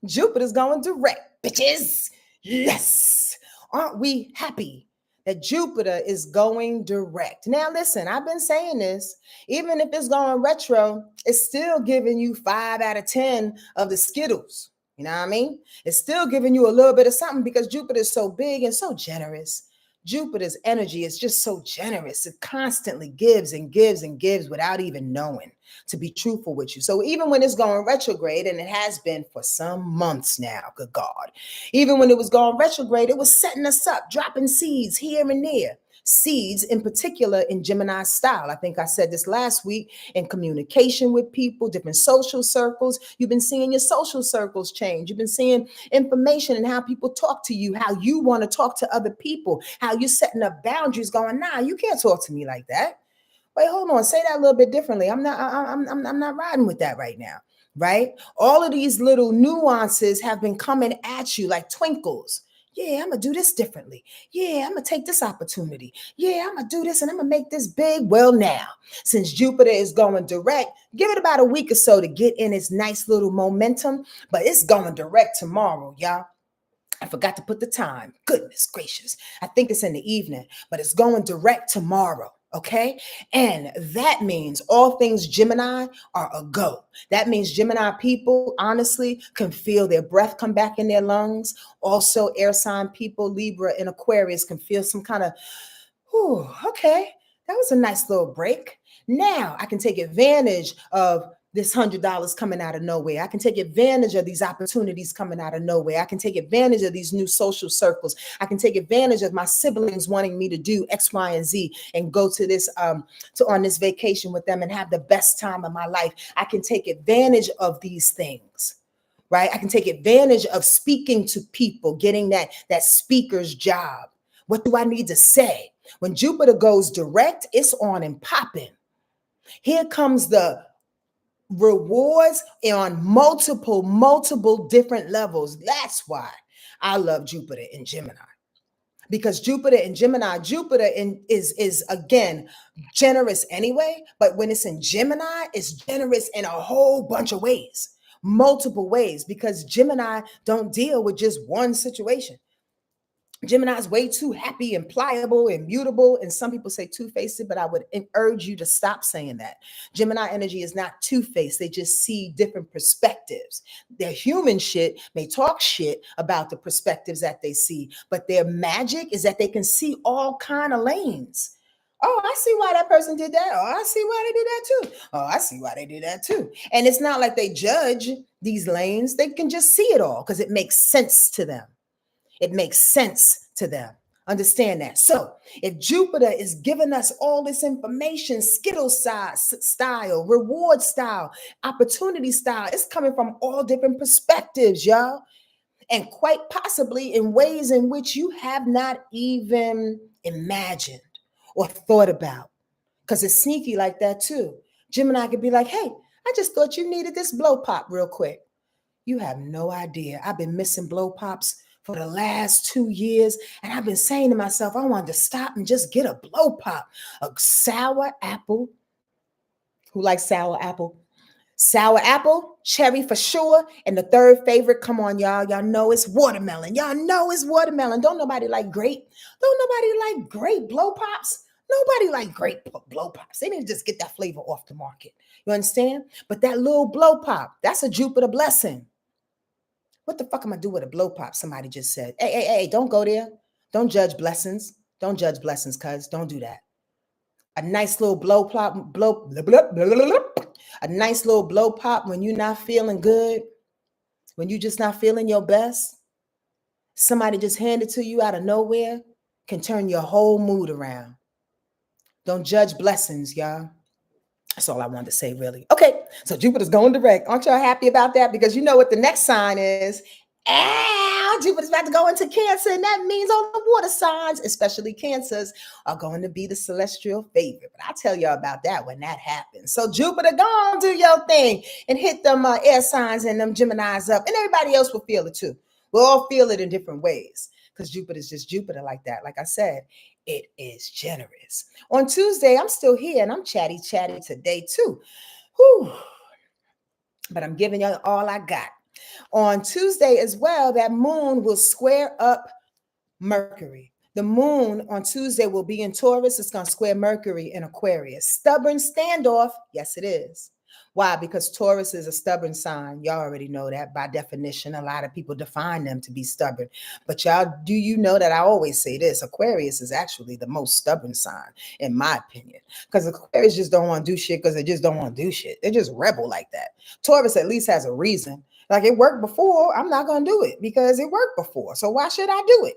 S1: Jupiter's going direct, bitches. Yes. Aren't we happy that Jupiter is going direct? Now, listen, I've been saying this. Even if it's going retro, it's still giving you 5 out of 10 of the Skittles. You know what I mean? It's still giving you a little bit of something because Jupiter is so big and so generous. Jupiter's energy is just so generous. It constantly gives and gives and gives without even knowing, to be truthful with you. So even when it's going retrograde, and it has been for some months now, good God, even when it was going retrograde, it was setting us up, dropping seeds here and there seeds in particular in Gemini style. I think I said this last week, in communication with people, different social circles. You've been seeing your social circles change. You've been seeing information and how people talk to you, how you want to talk to other people, how you're setting up boundaries going, nah, you can't talk to me like that. Wait, hold on. Say that a little bit differently. I'm not riding with that right now. Right? All of these little nuances have been coming at you like twinkles. Yeah, I'm gonna do this differently. Yeah, I'm gonna take this opportunity. Yeah, I'm gonna do this and I'm gonna make this big. Well, now, since Jupiter is going direct, give it about a week or so to get in its nice little momentum, but it's going direct tomorrow, y'all. I forgot to put the time. Goodness gracious. I think it's in the evening, but it's going direct tomorrow. Okay. And that means all things Gemini are a go. That means Gemini people, honestly, can feel their breath come back in their lungs. Also, air sign people, Libra and Aquarius, can feel some kind of, okay, that was a nice little break. Now I can take advantage of this $100 coming out of nowhere. I can take advantage of these opportunities coming out of nowhere. I can take advantage of these new social circles. I can take advantage of my siblings wanting me to do X, Y, and Z and go to this on this vacation with them and have the best time of my life. I can take advantage of these things. Right? I can take advantage of speaking to people, getting that speaker's job. What do I need to say? When Jupiter goes direct, it's on and popping. Here comes the rewards on multiple different levels. That's why I love Jupiter in Gemini. Because Jupiter in Gemini, is again generous anyway, but when it's in Gemini, it's generous in a whole bunch of ways, multiple ways, because Gemini don't deal with just one situation. Gemini is way too happy and pliable and mutable. And some people say two-faced, but I would urge you to stop saying that. Gemini energy is not two-faced. They just see different perspectives. Their human shit may talk shit about the perspectives that they see, but their magic is that they can see all kind of lanes. Oh, I see why that person did that. Oh, I see why they did that too. Oh, I see why they did that too. And it's not like they judge these lanes. They can just see it all because it makes sense to them. It makes sense to them. Understand that. So if Jupiter is giving us all this information, Skittle style, reward style, opportunity style, it's coming from all different perspectives, y'all. And quite possibly in ways in which you have not even imagined or thought about. Because it's sneaky like that too. Gemini could be like, hey, I just thought you needed this blow pop real quick. You have no idea. I've been missing blow pops for the last 2 years. And I've been saying to myself, I wanted to stop and just get a blow pop, a sour apple. Who likes sour apple? Sour apple, cherry for sure. And the third favorite, come on, y'all. Y'all know it's watermelon. Y'all know it's watermelon. Don't nobody like grape. Don't nobody like grape blow pops. Nobody like grape blow pops. They need to just get that flavor off the market. You understand? But that little blow pop, that's a Jupiter blessing. What the fuck am I do with a blow pop? Somebody just said, hey, don't go there. Don't judge blessings. Don't judge blessings, cuz. Don't do that. A nice little blow pop, a nice little blow pop when you're not feeling good, when you're just not feeling your best. Somebody just hand it to you out of nowhere, can turn your whole mood around. Don't judge blessings, y'all. That's all I wanted to say, really. Okay, so Jupiter's going direct. Aren't y'all happy about that? Because you know what the next sign is. Jupiter's about to go into Cancer, and that means all the water signs, especially Cancers, are going to be the celestial favorite. But I'll tell y'all about that when that happens. So Jupiter, go on, do your thing, and hit them air signs and them Geminis up, and everybody else will feel it too. We'll all feel it in different ways because Jupiter's just Jupiter like that. Like I said, it is generous. On Tuesday, I'm still here, and I'm chatty today too. Whew. But I'm giving you all I got. On Tuesday as well, that moon will square up Mercury. The moon on Tuesday will be in Taurus. It's going to square Mercury in Aquarius. Stubborn standoff. Yes, it is. Why? Because Taurus is a stubborn sign. Y'all already know that by definition. A lot of people define them to be stubborn. But y'all, do you know that I always say this? Aquarius is actually the most stubborn sign, in my opinion. Because Aquarius just don't want to do shit because they just don't want to do shit. They just rebel like that. Taurus at least has a reason. Like, it worked before. I'm not going to do it because it worked before. So why should I do it?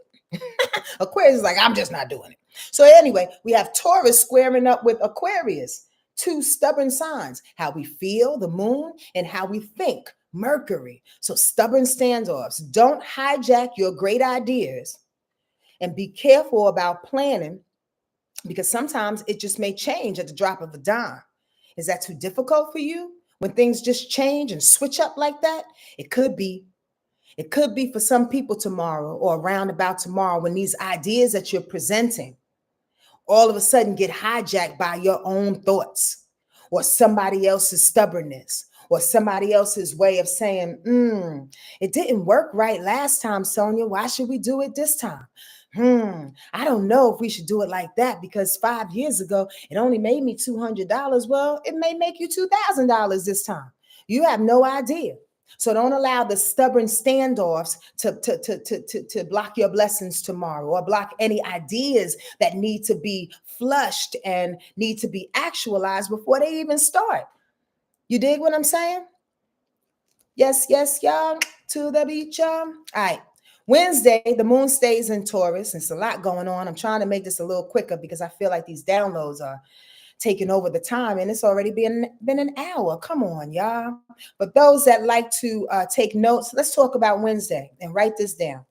S1: Aquarius is like, I'm just not doing it. So anyway, we have Taurus squaring up with Aquarius, two stubborn signs, how we feel, the moon, and how we think, Mercury. So stubborn standoffs. Don't hijack your great ideas, and be careful about planning, because sometimes it just may change at the drop of a dime. Is that too difficult for you when things just change and switch up like that? It could be. It could be for some people tomorrow, or around about tomorrow, when these ideas that you're presenting all of a sudden get hijacked by your own thoughts, or somebody else's stubbornness, or somebody else's way of saying, it didn't work right last time, Sonja. Why should we do it this time? I don't know if we should do it like that, because 5 years ago, it only made me $200. Well, it may make you $2,000 this time. You have no idea. So don't allow the stubborn standoffs to block your blessings tomorrow, or block any ideas that need to be flushed and need to be actualized before they even start. You dig what I'm saying? Yes, yes, y'all. To the beach, y'all. All right. Wednesday, the moon stays in Taurus. It's a lot going on. I'm trying to make this a little quicker because I feel like these downloads are taking over the time, and it's already been an hour. Come on, y'all. But those that like to take notes, let's talk about Wednesday and write this down.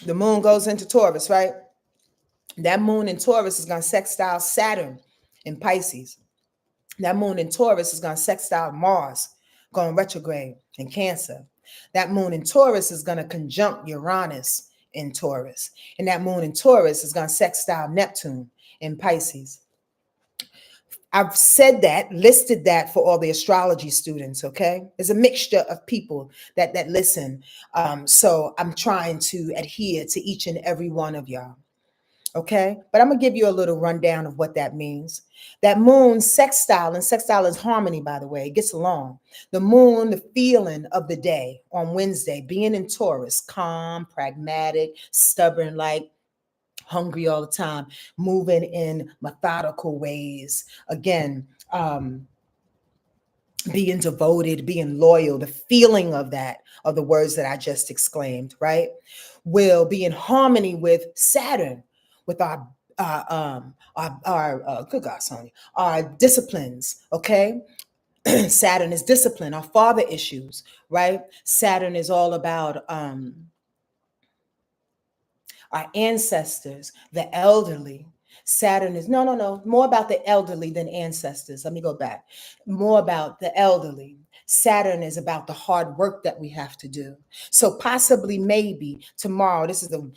S1: The moon goes into Taurus, right? That moon in Taurus is going to sextile Saturn in Pisces. That moon in Taurus is going to sextile Mars, going retrograde in Cancer. That moon in Taurus is going to conjunct Uranus in Taurus. And that moon in Taurus is going to sextile Neptune in Pisces. I've said that, listed that for all the astrology students, okay? There's a mixture of people that listen. So I'm trying to adhere to each and every one of y'all. Okay, but I'm gonna give you a little rundown of what that means. That moon sextile, and sextile is harmony, by the way, it gets along. The moon, the feeling of the day on Wednesday, being in Taurus, calm, pragmatic, stubborn, like hungry all the time, moving in methodical ways. Again, being devoted, being loyal, the feeling of that are the words that I just exclaimed, right? Will be in harmony with Saturn, with our good God, Sonia, our disciplines, okay? Saturn is discipline, our father issues, right? Saturn is all about our ancestors, the elderly. Saturn is more about the elderly than ancestors. Let me go back. More about the elderly. Saturn is about the hard work that we have to do. So possibly, maybe tomorrow, this is the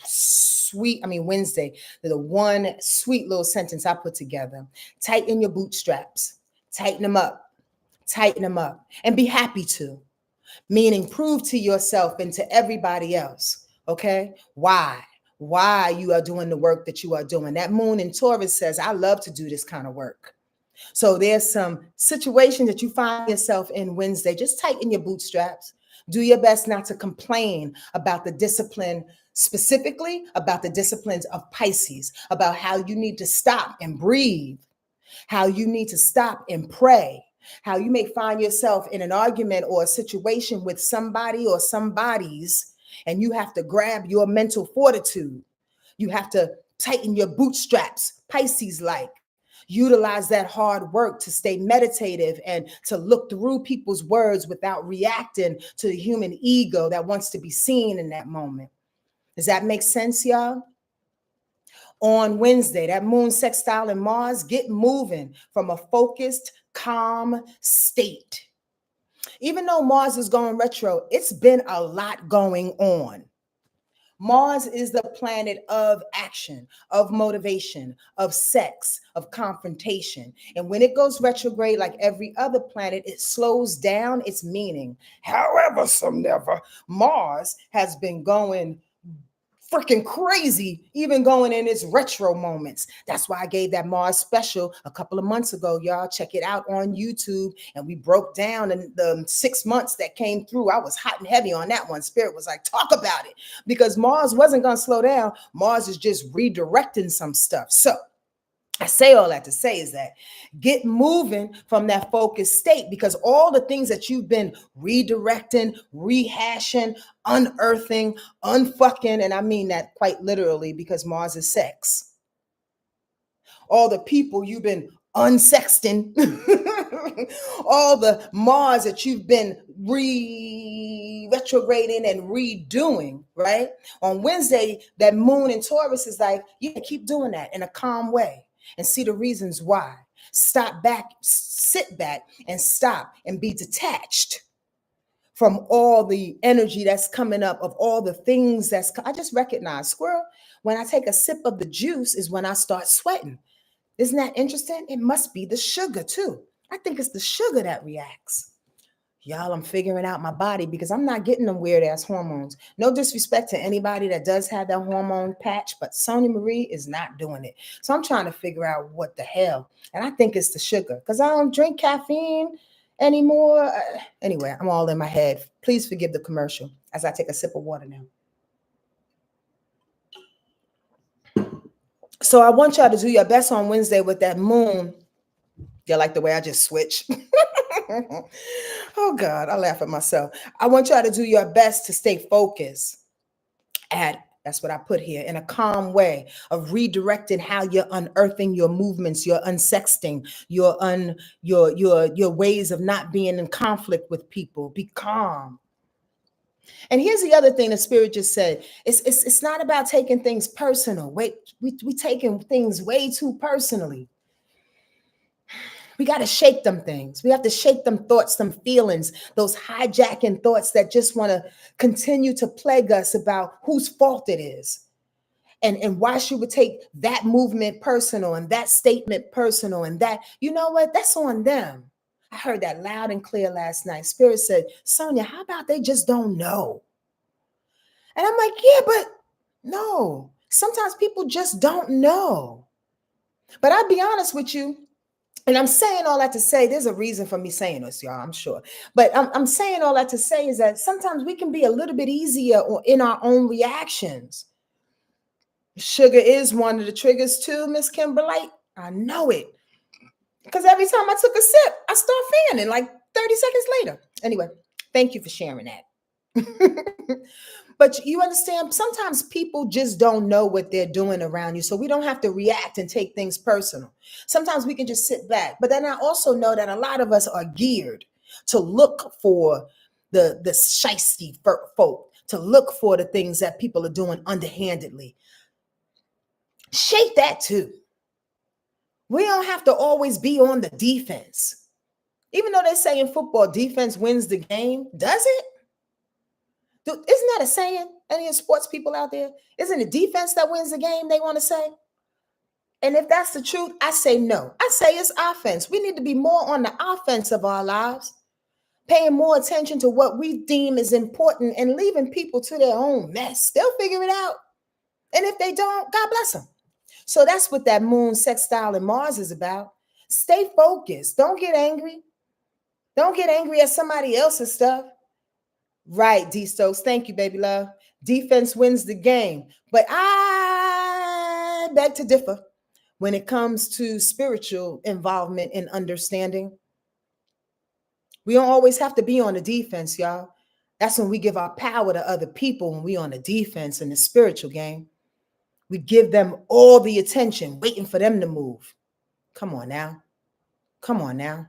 S1: Wednesday, the one sweet little sentence I put together. Tighten your bootstraps, tighten them up, and be happy to. Meaning, prove to yourself and to everybody else, okay, why you are doing the work that you are doing. That moon in Taurus says, I love to do this kind of work. So there's some situation that you find yourself in Wednesday. Just tighten your bootstraps. Do your best not to complain about the discipline, specifically about the disciplines of Pisces, about how you need to stop and breathe, how you need to stop and pray, how you may find yourself in an argument or a situation with somebody or somebodies, and you have to grab your mental fortitude. You have to tighten your bootstraps, Pisces-like. Utilize that hard work to stay meditative and to look through people's words without reacting to the human ego that wants to be seen in that moment. Does that make sense, y'all? On Wednesday, that moon sextile in Mars, get moving from a focused, calm state. Even though Mars is going retro, it's been a lot going on. Mars is the planet of action, of motivation, of sex, of confrontation. And when it goes retrograde, like every other planet, it slows down its meaning. However, Mars has been going freaking crazy, even going in its retro moments. That's why I gave that Mars special a couple of months ago. Y'all check it out on YouTube. And we broke down the 6 months that came through. I was hot and heavy on that one. Spirit was like, talk about it, because Mars wasn't going to slow down. Mars is just redirecting some stuff. So I say all that to say is that get moving from that focused state, because all the things that you've been redirecting, rehashing, unearthing, unfucking, and I mean that quite literally because Mars is sex. All the people you've been unsexting, all the Mars that you've been retrograding and redoing, right? On Wednesday, that moon in Taurus is like, yeah, keep doing that in a calm way and see the reasons why. Stop back, sit back and stop and be detached from all the energy that's coming up, of all the things I just recognize, squirrel, when I take a sip of the juice is when I start sweating. Isn't that interesting? It must be the sugar too. I think it's the sugar that reacts. Y'all, I'm figuring out my body because I'm not getting them weird ass hormones. No disrespect to anybody that does have that hormone patch, but Sonja Marie is not doing it. So I'm trying to figure out what the hell. And I think it's the sugar because I don't drink caffeine anymore. Anyway, I'm all in my head. Please forgive the commercial as I take a sip of water now. So I want y'all to do your best on Wednesday with that moon. You like the way I just switched? Oh God, I laugh at myself. I want y'all to do your best to stay focused that's what I put here, in a calm way of redirecting how you're unearthing your movements, your unsexting, your ways of not being in conflict with people. Be calm. And here's the other thing the spirit just said. It's not about taking things personal. Wait, we taking things way too personally. We got to shake them things. We have to shake them thoughts, them feelings, those hijacking thoughts that just want to continue to plague us about whose fault it is. And why she would take that movement personal and that statement personal and that, you know what, that's on them. I heard that loud and clear last night. Spirit said, Sonja, how about they just don't know? And I'm like, yeah, but no, sometimes people just don't know. But I'll be honest with you, and I'm saying all that to say, there's a reason for me saying this, y'all, I'm sure. But I'm saying all that to say is that sometimes we can be a little bit easier in our own reactions. Sugar is one of the triggers too, Miss Kimberly. I know it. Because every time I took a sip, I start fanning like 30 seconds later. Anyway, thank you for sharing that. But you understand, sometimes people just don't know what they're doing around you. So we don't have to react and take things personal. Sometimes we can just sit back. But then I also know that a lot of us are geared to look for the shiesty folk, to look for the things that people are doing underhandedly. Shake that too. We don't have to always be on the defense. Even though they say in football, defense wins the game, does it? Isn't that a saying? Any sports people out there? Isn't it defense that wins the game, they want to say? And if that's the truth, I say no. I say it's offense. We need to be more on the offense of our lives, paying more attention to what we deem is important and leaving people to their own mess. They'll figure it out. And if they don't, God bless them. So that's what that moon sextile in Mars is about. Stay focused. Don't get angry. Don't get angry at somebody else's stuff. Right, D Stokes. Thank you, baby love. Defense wins the game. But I beg to differ when it comes to spiritual involvement and understanding. We don't always have to be on the defense, y'all. That's when we give our power to other people, when we on the defense in the spiritual game. We give them all the attention, waiting for them to move. Come on now. Come on now.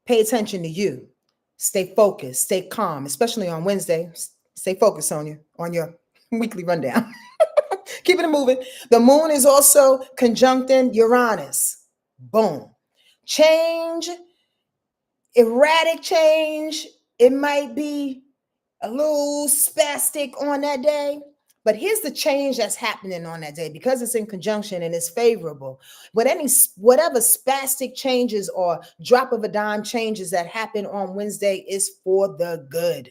S1: Pay attention to you. Stay focused. Stay calm, especially on Wednesday. Stay focused, Sonja, on your weekly rundown. Keep it moving. The moon is also conjuncting Uranus. Boom. Change, erratic change. It might be a little spastic on that day. But here's the change that's happening on that day because it's in conjunction and it's favorable. Whatever spastic changes or drop of a dime changes that happen on Wednesday is for the good.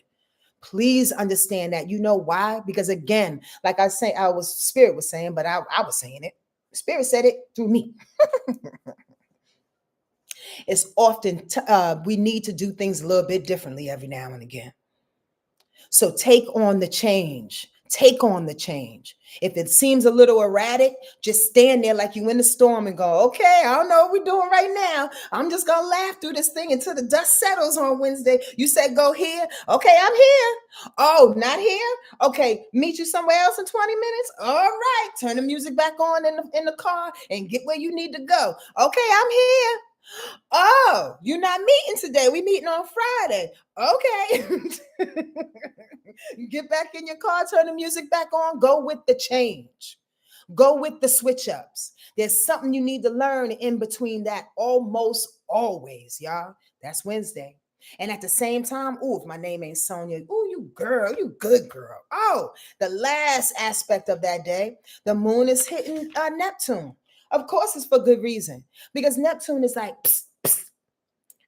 S1: Please understand that. You know why? Because again, like I say, Spirit was saying, but I was saying it. Spirit said it through me. It's often we need to do things a little bit differently every now and again. So take on the change. Take on the change. If it seems a little erratic, just stand there like you in the storm and go, okay, I don't know what we're doing right now. I'm just going to laugh through this thing until the dust settles on Wednesday. You said go here. Okay, I'm here. Oh, not here? Okay, meet you somewhere else in 20 minutes? All right, turn the music back on in the car and get where you need to go. Okay, I'm here. Oh, you're not meeting today. We meeting on Friday. Okay. Get back in your car, turn the music back on, go with the change. Go with the switch ups. There's something you need to learn in between that almost always, y'all. That's Wednesday. And at the same time, if my name ain't Sonja, you girl, you good girl. Oh, the last aspect of that day, the moon is hitting Neptune. Of course, it's for good reason, because Neptune is like, psst, psst,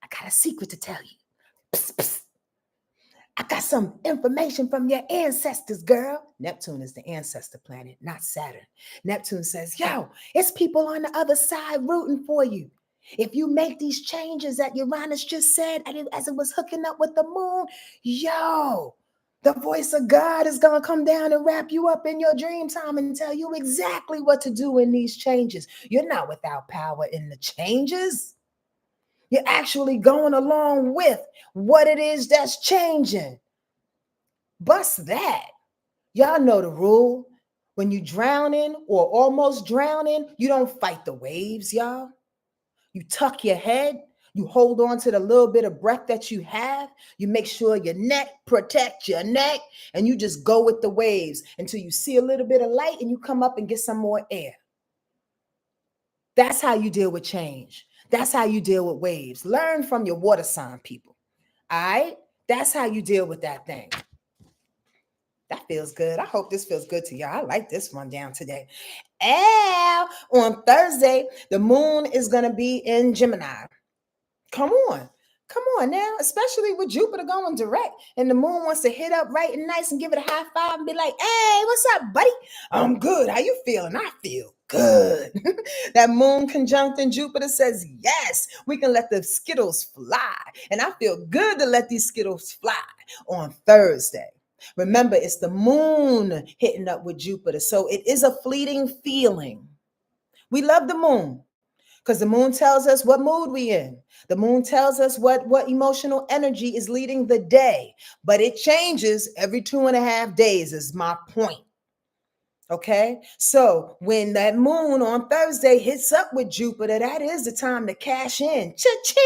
S1: I got a secret to tell you. Psst, psst. I got some information from your ancestors, girl. Neptune is the ancestor planet, not Saturn. Neptune says, yo, it's people on the other side rooting for you. If you make these changes that Uranus just said as it was hooking up with the moon, yo, the voice of God is going to come down and wrap you up in your dream time and tell you exactly what to do in these changes. You're not without power in the changes. You're actually going along with what it is that's changing. Bust that. Y'all know the rule. When you drowning or almost drowning, you don't fight the waves, y'all. You tuck your head. You hold on to the little bit of breath that you have. You make sure your neck protect your neck, and you just go with the waves until you see a little bit of light and you come up and get some more air. That's how you deal with change. That's how you deal with waves. Learn from your water sign people. All right? That's how you deal with that thing. That feels good. I hope this feels good to y'all. I like this one down today. And on Thursday, the moon is going to be in Gemini. Come on. Come on now, especially with Jupiter going direct and the moon wants to hit up right and nice and give it a high five and be like, hey, what's up, buddy? I'm good. How you feeling? I feel good. That moon conjunct in Jupiter says, yes, we can let the Skittles fly. And I feel good to let these Skittles fly on Thursday. Remember, it's the moon hitting up with Jupiter. So it is a fleeting feeling. We love the moon because the moon tells us what mood we in. The moon tells us what emotional energy is leading the day. But it changes every 2.5 days is my point. Okay, so when that moon on Thursday hits up with Jupiter, that is the time to cash in. Cha-ching!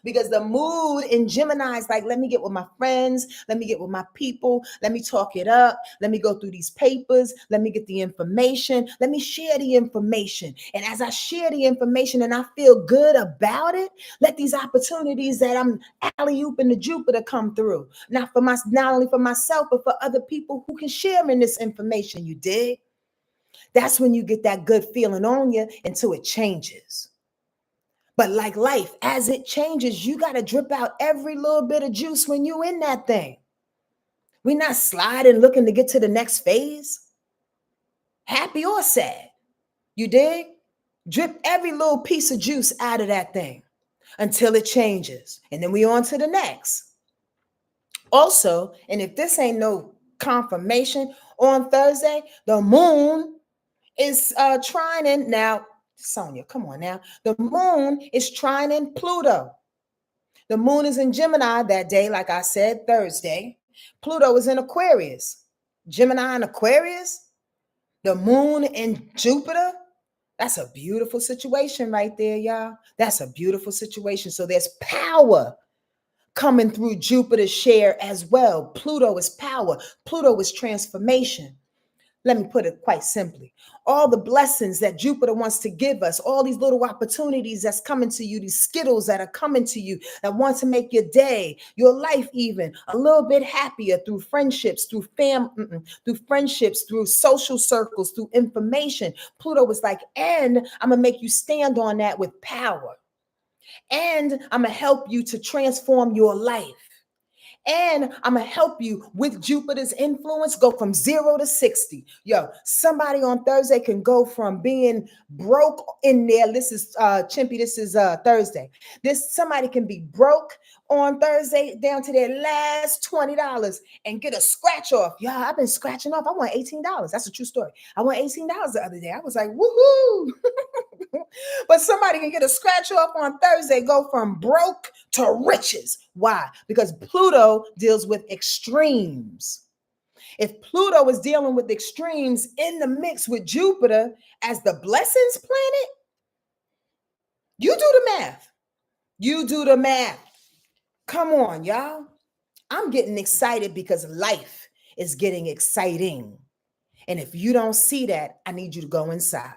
S1: Because the mood in Gemini is like, let me get with my friends, let me get with my people, let me talk it up, let me go through these papers, let me get the information, let me share the information. And as I share the information and I feel good about it, let these opportunities that I'm alley-ooping to Jupiter come through. Not only for myself, but for other people who can share in this information, you dig? That's when you get that good feeling on you until it changes. But like life, as it changes, you got to drip out every little bit of juice when you in that thing. We're not sliding looking to get to the next phase. Happy or sad. You dig? Drip every little piece of juice out of that thing until it changes. And then we on to the next. Also, and if this ain't no confirmation, on Thursday, the moon is trining. Now, Sonja, come on now. The moon is trining Pluto. The moon is in Gemini that day, like I said, Thursday. Pluto is in Aquarius. Gemini and Aquarius. The moon in Jupiter. That's a beautiful situation right there, y'all. That's a beautiful situation. So there's power coming through Jupiter's share as well. Pluto is power. Pluto is transformation. Let me put it quite simply. All the blessings that Jupiter wants to give us, all these little opportunities that's coming to you, these skittles that are coming to you that want to make your day, your life even a little bit happier through friendships, through friendships, through social circles, through information. Pluto was like, and I'm going to make you stand on that with power. And I'm going to help you to transform your life. And I'm going to help you with Jupiter's influence go from 0 to 60. Yo, somebody on Thursday can go from being broke in there. This is Chimpy, this is Thursday. Somebody can be broke on Thursday down to their last $20 and get a scratch off. Yeah, I've been scratching off. I want $18. That's a true story. I won $18 the other day. I was like, woohoo. But somebody can get a scratch off on Thursday, go from broke to riches. Why? Because Pluto deals with extremes. If Pluto is dealing with extremes in the mix with Jupiter as the blessings planet, you do the math. You do the math. Come on, y'all. I'm getting excited because life is getting exciting. And if you don't see that, I need you to go inside.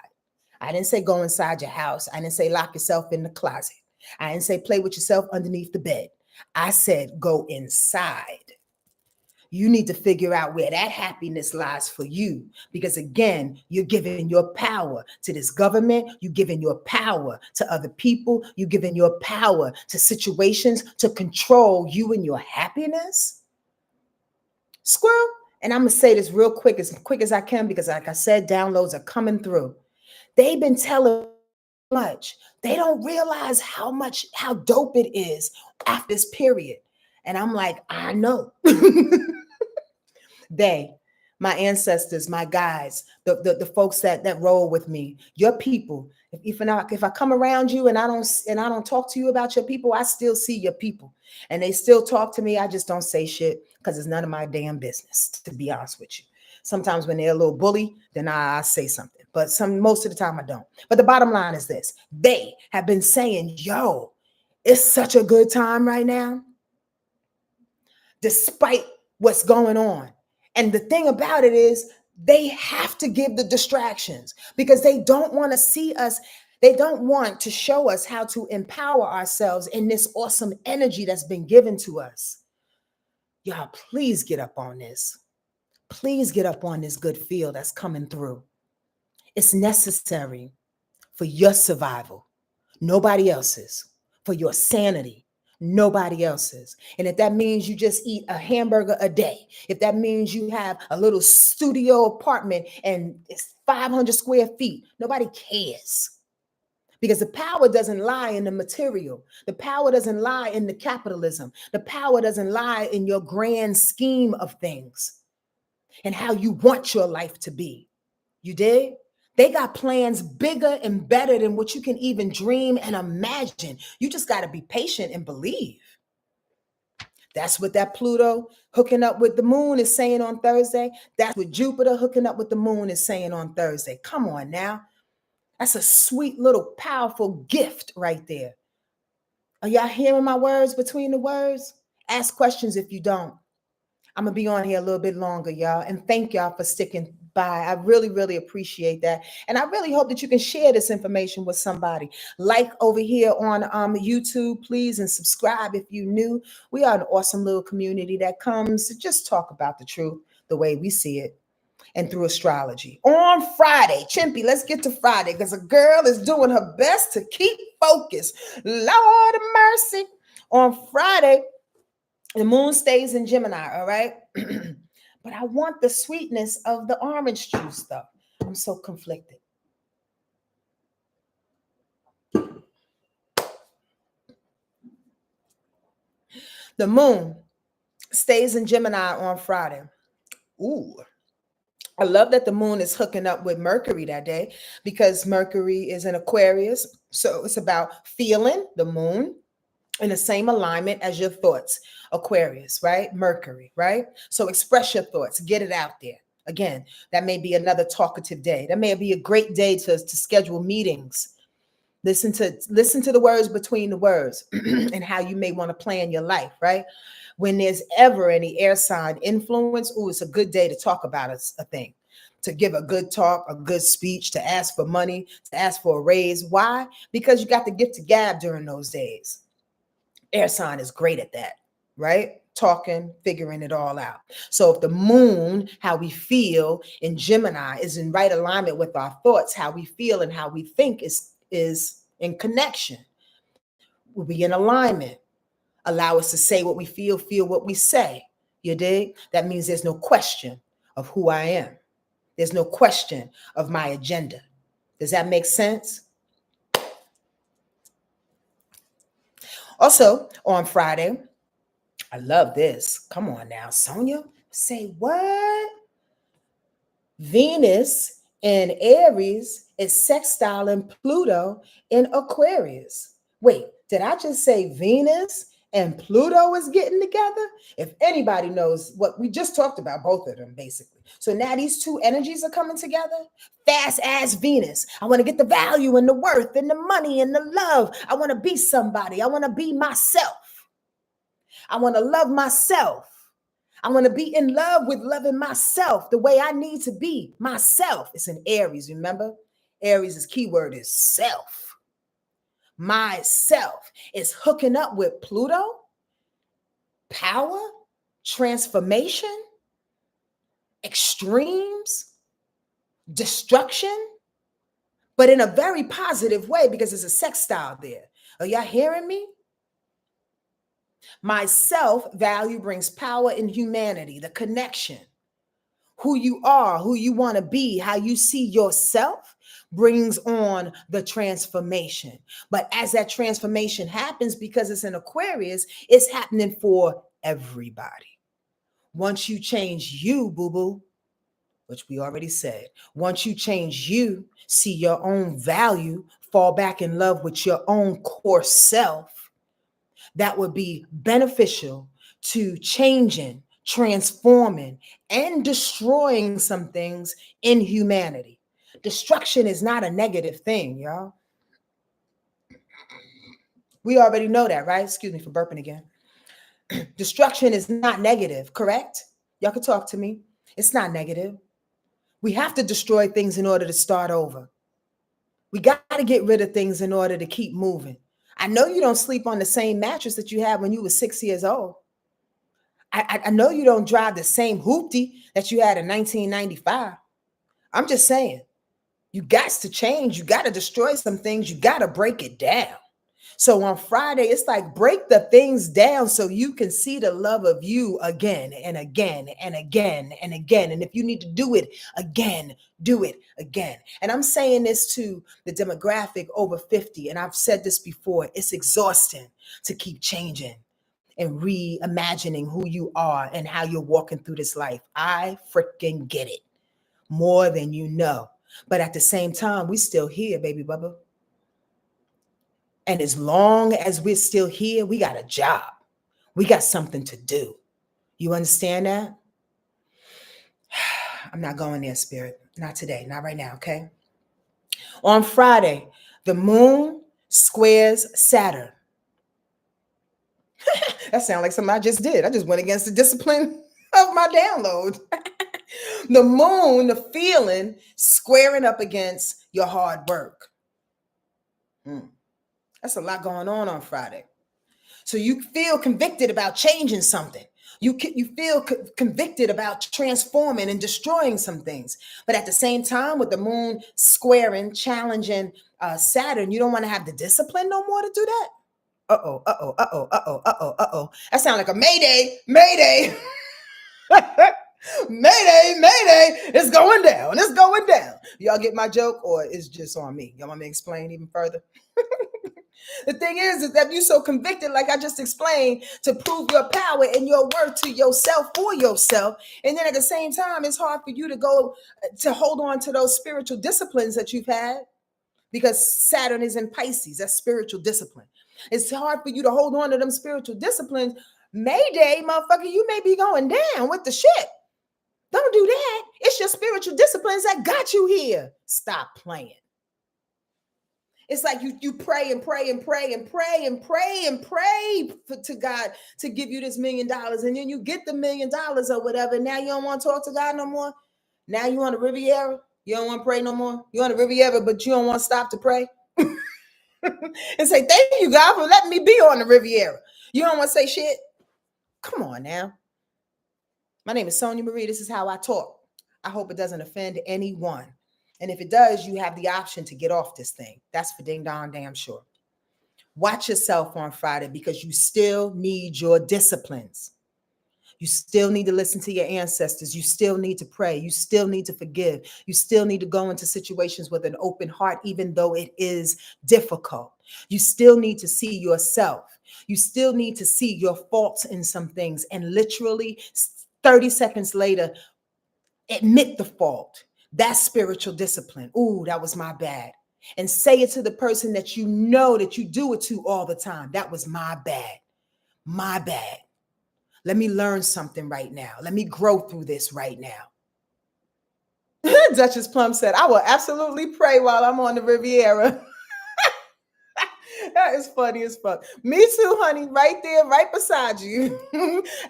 S1: I didn't say go inside your house. I didn't say lock yourself in the closet. I didn't say play with yourself underneath the bed. I said go inside. You need to figure out where that happiness lies for you. Because again, you're giving your power to this government. You're giving your power to other people. You're giving your power to situations to control you and your happiness. Squirrel. And I'm going to say this real quick as I can, because like I said, downloads are coming through. They've been telling much. They don't realize how dope it is after this period. And I'm like, I know. They, my ancestors, my guides, the folks that roll with me, your people. If I come around you and I don't talk to you about your people, I still see your people. And they still talk to me. I just don't say shit because it's none of my damn business, to be honest with you. Sometimes when they're a little bully, then I say something. But most of the time I don't. But the bottom line is this. They have been saying, yo, it's such a good time right now, despite what's going on. And the thing about it is they have to give the distractions because they don't want to see us. They don't want to show us how to empower ourselves in this awesome energy that's been given to us. Y'all, please get up on this. Please get up on this good feel that's coming through. It's necessary for your survival, nobody else's, for your sanity, nobody else's. And if that means you just eat a hamburger a day, if that means you have a little studio apartment and it's 500 square feet, nobody cares. Because the power doesn't lie in the material. The power doesn't lie in the capitalism. The power doesn't lie in your grand scheme of things and how you want your life to be. You did? They got plans bigger and better than what you can even dream and imagine. You just got to be patient and believe. That's what that Pluto hooking up with the moon is saying on Thursday. That's what Jupiter hooking up with the moon is saying on Thursday. Come on now. That's a sweet little powerful gift right there. Are y'all hearing my words between the words? Ask questions if you don't. I'm going to be on here a little bit longer, y'all. And thank y'all for sticking by. I really, really appreciate that. And I really hope that you can share this information with somebody. Like over here on YouTube, please, and subscribe if you're new. We are an awesome little community that comes to just talk about the truth the way we see it and through astrology. On Friday, Chimpy, let's get to Friday because a girl is doing her best to keep focused. Lord of mercy. On Friday, the moon stays in Gemini, all right? But I want the sweetness of the orange juice, though. I'm so conflicted. The moon stays in Gemini on Friday. Ooh. I love that the moon is hooking up with Mercury that day because Mercury is in Aquarius. So it's about feeling the moon in the same alignment as your thoughts. Aquarius, right? Mercury, right? So express your thoughts, get it out there. Again, that may be another talkative day. That may be a great day to schedule meetings. Listen to the words between the words and how you may want to plan your life, right? When there's ever any air sign influence, it's a good day to talk about a thing, to give a good talk, a good speech, to ask for money, to ask for a raise. Why? Because you got the gift to gab during those days. Air sign is great at that, right? Talking, figuring it all out. So if the moon, how we feel in Gemini is in right alignment with our thoughts, how we feel and how we think is in connection. We'll be in alignment. Allow us to say what we feel what we say. You dig? That means there's no question of who I am. There's no question of my agenda. Does that make sense? Also, on Friday, I love this. Come on now, Sonja. Say what? Venus in Aries is sextiling Pluto in Aquarius. Wait, did I just say Venus and Pluto is getting together? If anybody knows what we just talked about, both of them basically. So now these two energies are coming together. Fast ass Venus. I want to get the value and the worth and the money and the love. I want to be somebody. I want to be myself. I want to love myself. I want to be in love with loving myself the way I need to be myself. It's in Aries, remember? Aries' keyword is self. Myself is hooking up with Pluto, power, transformation, extremes, destruction, but in a very positive way because it's a sextile there. Are y'all hearing me? My self-value brings power in humanity, the connection. Who you are, who you want to be, how you see yourself brings on the transformation. But as that transformation happens, because it's in Aquarius, it's happening for everybody. Once you change you, boo-boo, which we already said, once you change you, see your own value, fall back in love with your own core self, that would be beneficial to changing, transforming, and destroying some things in humanity. Destruction is not a negative thing, y'all. We already know that, right? Excuse me for burping again. Destruction is not negative, correct? Y'all can talk to me. It's not negative. We have to destroy things in order to start over. We got to get rid of things in order to keep moving. I know you don't sleep on the same mattress that you had when you were 6 years old. I know you don't drive the same hoopty that you had in 1995. I'm just saying, you got to change. You got to destroy some things. You got to break it down. So on Friday, it's like break the things down so you can see the love of you again and again and again and again. And if you need to do it again, do it again. And I'm saying this to the demographic over 50. And I've said this before, it's exhausting to keep changing and reimagining who you are and how you're walking through this life. I freaking get it more than you know. But at the same time, we still here, baby bubba. And as long as we're still here, we got a job. We got something to do. You understand that? I'm not going there, Spirit. Not today. Not right now, okay? On Friday, the moon squares Saturn. That sounds like something I just did. I just went against the discipline of my download. The moon, the feeling, squaring up against your hard work. That's a lot going on Friday. So you feel convicted about changing something. You feel convicted about transforming and destroying some things. But at the same time, with the moon squaring, challenging Saturn, you don't want to have the discipline no more to do that. Uh-oh. That sounds like a mayday. Mayday, it's going down. It's going down. Y'all get my joke, or it's just on me? Y'all want me to explain even further? The thing is that you're so convicted, like I just explained, to prove your power and your worth to yourself for yourself. And then at the same time, it's hard for you to go to hold on to those spiritual disciplines that you've had, because Saturn is in Pisces. That's spiritual discipline. It's hard for you to hold on to them spiritual disciplines. Mayday, motherfucker, you may be going down with the shit. Don't do that. It's your spiritual disciplines that got you here. Stop playing. It's like you pray and pray and pray and pray and pray and pray to God to give you this $1 million. And then you get the $1 million or whatever. Now you don't want to talk to God no more. Now you on the Riviera. You don't want to pray no more. You're on the Riviera, but you don't want to stop to pray. And say, thank you, God, for letting me be on the Riviera. You don't want to say shit. Come on now. My name is Sonja Marie. This is how I talk. I hope it doesn't offend anyone. And if it does, you have the option to get off this thing. That's for ding dong damn sure. Watch yourself on Friday because you still need your disciplines. You still need to listen to your ancestors. You still need to pray. You still need to forgive. You still need to go into situations with an open heart, even though it is difficult. You still need to see yourself. You still need to see your faults in some things. And literally 30 seconds later, admit the fault. That's spiritual discipline. Ooh, that was my bad. And say it to the person that you know that you do it to all the time. That was my bad. My bad. Let me learn something right now. Let me grow through this right now. Duchess Plum said, I will absolutely pray while I'm on the Riviera. That is funny as fuck. Me too, honey. Right there, right beside you.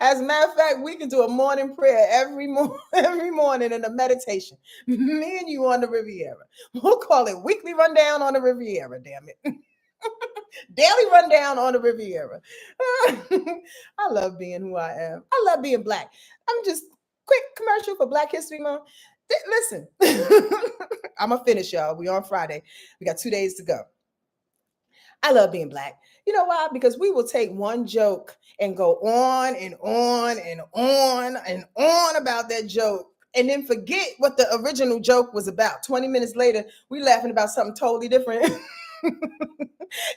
S1: As a matter of fact, we can do a morning prayer every morning and a meditation. Me and you on the Riviera. We'll call it weekly rundown on the Riviera, damn it. Daily rundown on the Riviera. I love being who I am. I love being black. I'm just quick commercial for Black History Month. Listen, I'm gonna finish, y'all. We on Friday. We got 2 days to go. I love being black. You know why? Because we will take one joke and go on and on and on and on about that joke and then forget what the original joke was about. 20 minutes later, we laughing about something totally different.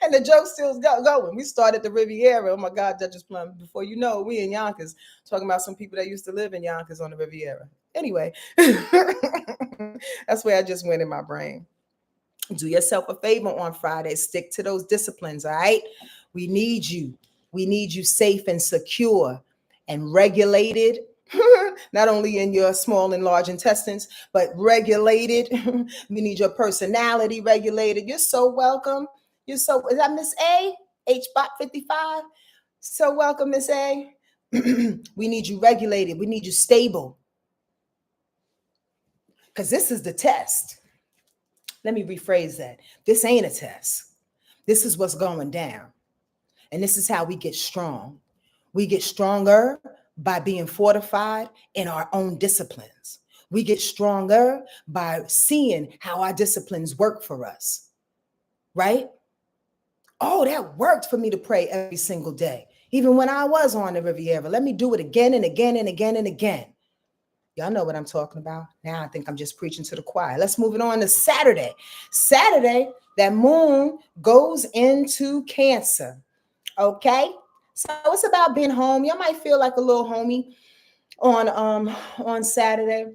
S1: And the joke still going. We started the Riviera. Oh my God, Duchess Plum. Before you know, we in Yonkers talking about some people that used to live in Yonkers on the Riviera. Anyway, that's where I just went in my brain. Do yourself a favor on Friday. Stick to those disciplines, all right? We need you. We need you safe and secure and regulated, not only in your small and large intestines, but regulated. We need your personality regulated. You're so welcome. Is that Miss A? HBot 55? So welcome, Miss A. We need you regulated. We need you stable. Because this is the test. Let me rephrase that. This ain't a test. This is what's going down. And this is how we get strong. We get stronger by being fortified in our own disciplines. We get stronger by seeing how our disciplines work for us, right? Oh, that worked for me to pray every single day. Even when I was on the Riviera, let me do it again and again and again and again. Y'all know what I'm talking about. Now I think I'm just preaching to the choir. Let's move it on to Saturday. Saturday, that moon goes into Cancer. Okay? So it's about being home. Y'all might feel like a little homie on Saturday.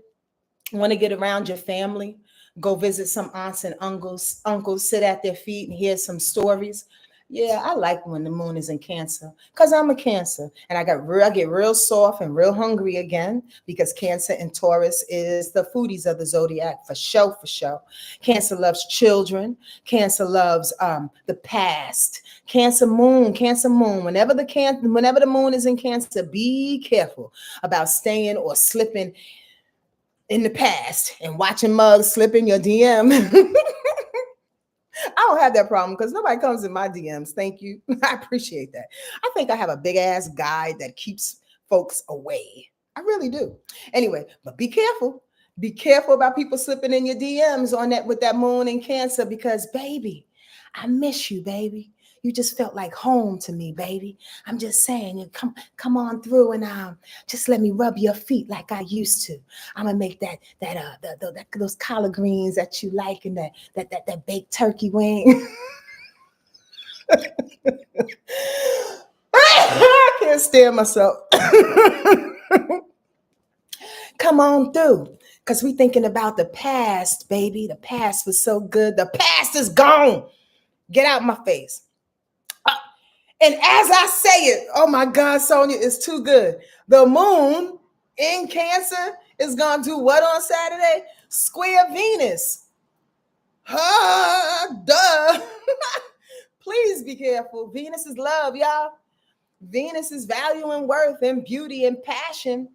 S1: Want to get around your family, go visit some aunts and uncles, sit at their feet and hear some stories. Yeah, I like when the moon is in Cancer because I'm a Cancer and I get real soft and real hungry again because Cancer and Taurus is the foodies of the zodiac for sure, for sure. Cancer loves children. Cancer loves the past. Cancer moon. Whenever the moon is in Cancer, be careful about staying or slipping in the past and watching mugs slip in your DM. I don't have that problem because nobody comes in my DMs. Thank you. I appreciate that. I think I have a big ass guide that keeps folks away. I really do. Anyway, but be careful. Be careful about people slipping in your DMs on that with that moon in Cancer because, baby, I miss you, baby. You just felt like home to me, baby. I'm just saying, you come on through and just let me rub your feet like I used to. I'm gonna make those collard greens that you like and that baked turkey wing. I can't stand myself. Come on through. Because we thinking about the past, baby. The past was so good. The past is gone. Get out my face. And as I say it, oh my God, Sonja, it's too good. The moon in Cancer is going to do what on Saturday? Square Venus. Duh. Please be careful. Venus is love, y'all. Venus is value and worth and beauty and passion.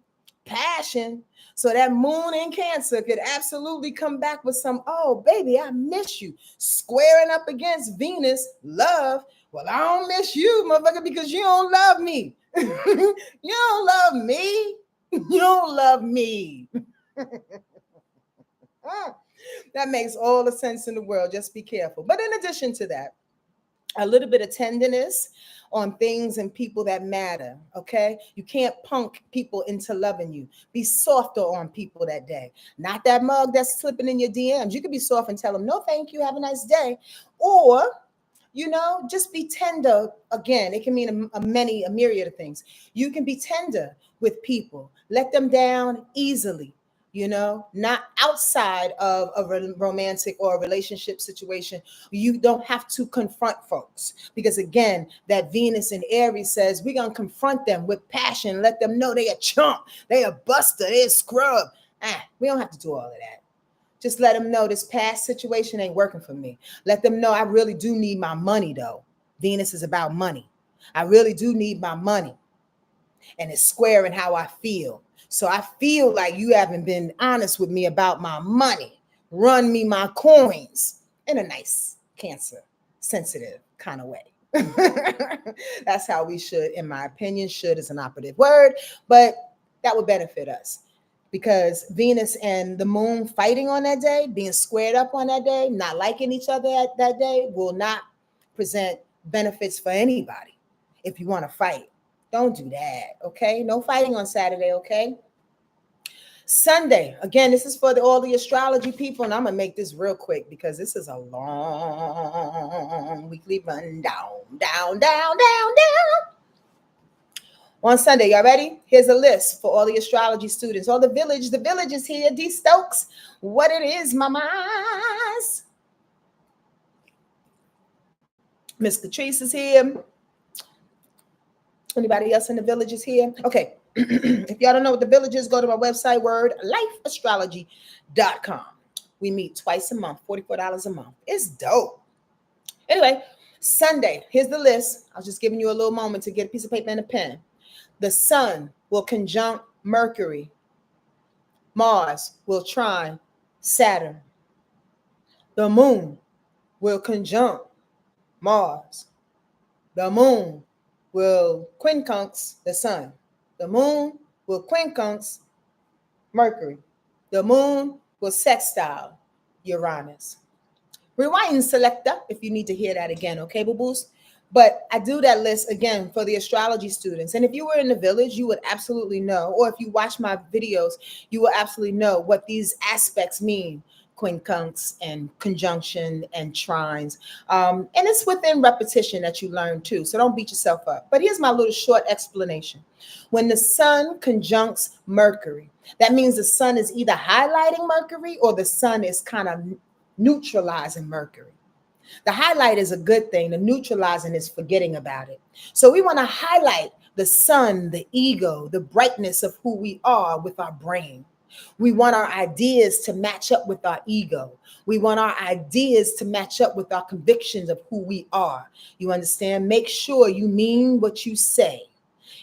S1: So that moon in Cancer could absolutely come back with some, oh, baby, I miss you. Squaring up against Venus, love. Well, I don't miss you, motherfucker, because you don't love me. You don't love me. You don't love me. That makes all the sense in the world. Just be careful. But in addition to that, a little bit of tenderness on things and people that matter. Okay, you can't punk people into loving you. Be softer on people that day. Not that mug that's slipping in your DMs. You can be soft and tell them no thank you, have a nice day. Or just be tender. Again, it can mean a myriad of things. You can be tender with people, let them down easily, not outside of a romantic or a relationship situation. You don't have to confront folks, because again, that Venus in Aries says we're going to confront them with passion, let them know they a chump, they a buster, they a scrub. We don't have to do all of that. Just let them know this past situation ain't working for me. Let them know I really do need my money, though. Venus is about money. I really do need my money. And it's square in how I feel. So I feel like you haven't been honest with me about my money. Run me my coins in a nice Cancer sensitive kind of way. That's how we should, in my opinion. Should is an operative word, but that would benefit us. Because Venus and the moon fighting on that day, being squared up on that day, not liking each other at that day, will not present benefits for anybody. If you want to fight, don't do that, okay? No fighting on Saturday, okay? Sunday, again, this is for all the astrology people, and I'm going to make this real quick because this is a long weekly rundown. Down. On Sunday, y'all ready? Here's a list for all the astrology students. All the village is here. D Stokes, what it is, mamas. Miss Catrice is here. Anybody else in the village is here? Okay. If y'all don't know what the village is, go to my website, wordlifeastrology.com. We meet twice a month, $44 a month. It's dope. Anyway, Sunday, here's the list. I was just giving you a little moment to get a piece of paper and a pen. The sun will conjunct Mercury. Mars will trine Saturn. The moon will conjunct Mars. The moon will quincunx the sun. The moon will quincunx Mercury. The moon will sextile Uranus. Rewind selector if you need to hear that again, okay, boo-boos? But I do that list again for the astrology students. And if you were in the village, you would absolutely know. Or if you watch my videos, you will absolutely know what these aspects mean. Quincunx and conjunction and trines. And it's within repetition that you learn too. So don't beat yourself up. But here's my little short explanation. When the sun conjuncts Mercury, that means the sun is either highlighting Mercury or the sun is kind of neutralizing Mercury. The highlight is a good thing. The neutralizing is forgetting about it. So we want to highlight the sun, the ego, the brightness of who we are with our brain. We want our ideas to match up with our ego. We want our ideas to match up with our convictions of who we are. You understand? Make sure you mean what you say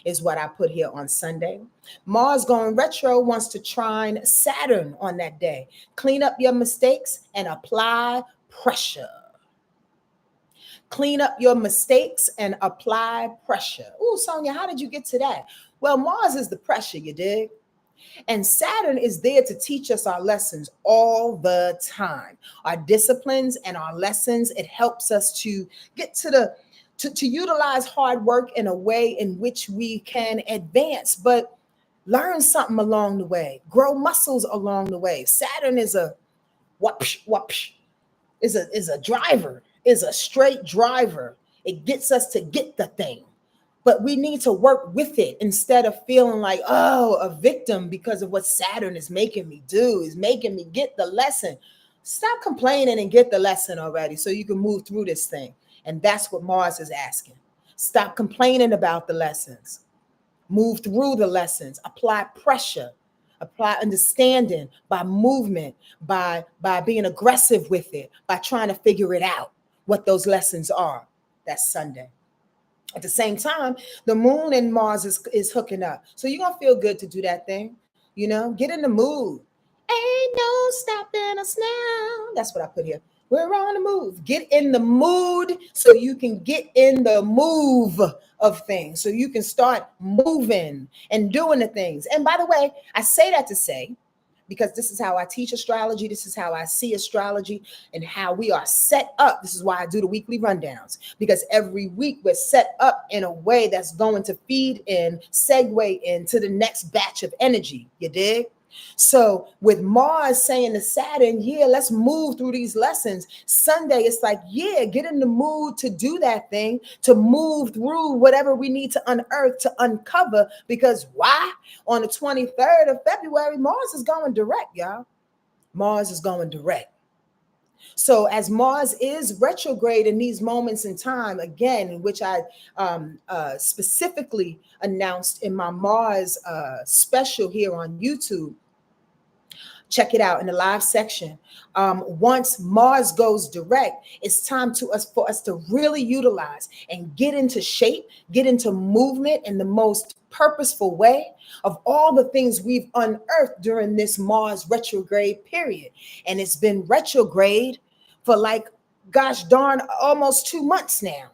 S1: is what I put here on Sunday. Mars going retro wants to trine Saturn on that day. Clean up your mistakes and apply pressure. Clean up your mistakes and apply pressure. Ooh, Sonja, how did you get to that? Well, Mars is the pressure, you dig? And Saturn is there to teach us our lessons all the time. Our disciplines and our lessons, it helps us to get to utilize hard work in a way in which we can advance, but learn something along the way, grow muscles along the way. Saturn is a is a driver, is a straight driver. It gets us to get the thing. But we need to work with it instead of feeling like, oh, a victim because of what Saturn is making me do, is making me get the lesson. Stop complaining and get the lesson already so you can move through this thing. And that's what Mars is asking. Stop complaining about the lessons. Move through the lessons. Apply pressure. Apply understanding by movement, by being aggressive with it, by trying to figure it out, what those lessons are. That's Sunday. At the same time, the moon and Mars is hooking up. So you're going to feel good to do that thing. Get in the mood. Ain't no stopping us now. That's what I put here. We're on the move. Get in the mood so you can get in the move of things. So you can start moving and doing the things. And by the way, I say that to say because this is how I teach astrology. This is how I see astrology and how we are set up. This is why I do the weekly rundowns, because every week we're set up in a way that's going to feed in, segue into the next batch of energy. You dig? So with Mars saying to Saturn, yeah, let's move through these lessons. Sunday, it's like, yeah, get in the mood to do that thing, to move through whatever we need to unearth, to uncover. Because why? On the 23rd of February, Mars is going direct, y'all. Mars is going direct. So as Mars is retrograde in these moments in time, again, in which I specifically announced in my Mars special here on YouTube, check it out in the live section. Once Mars goes direct, it's time for us to really utilize and get into shape, get into movement in the most purposeful way of all the things we've unearthed during this Mars retrograde period. And it's been retrograde for like, gosh darn, almost 2 months now.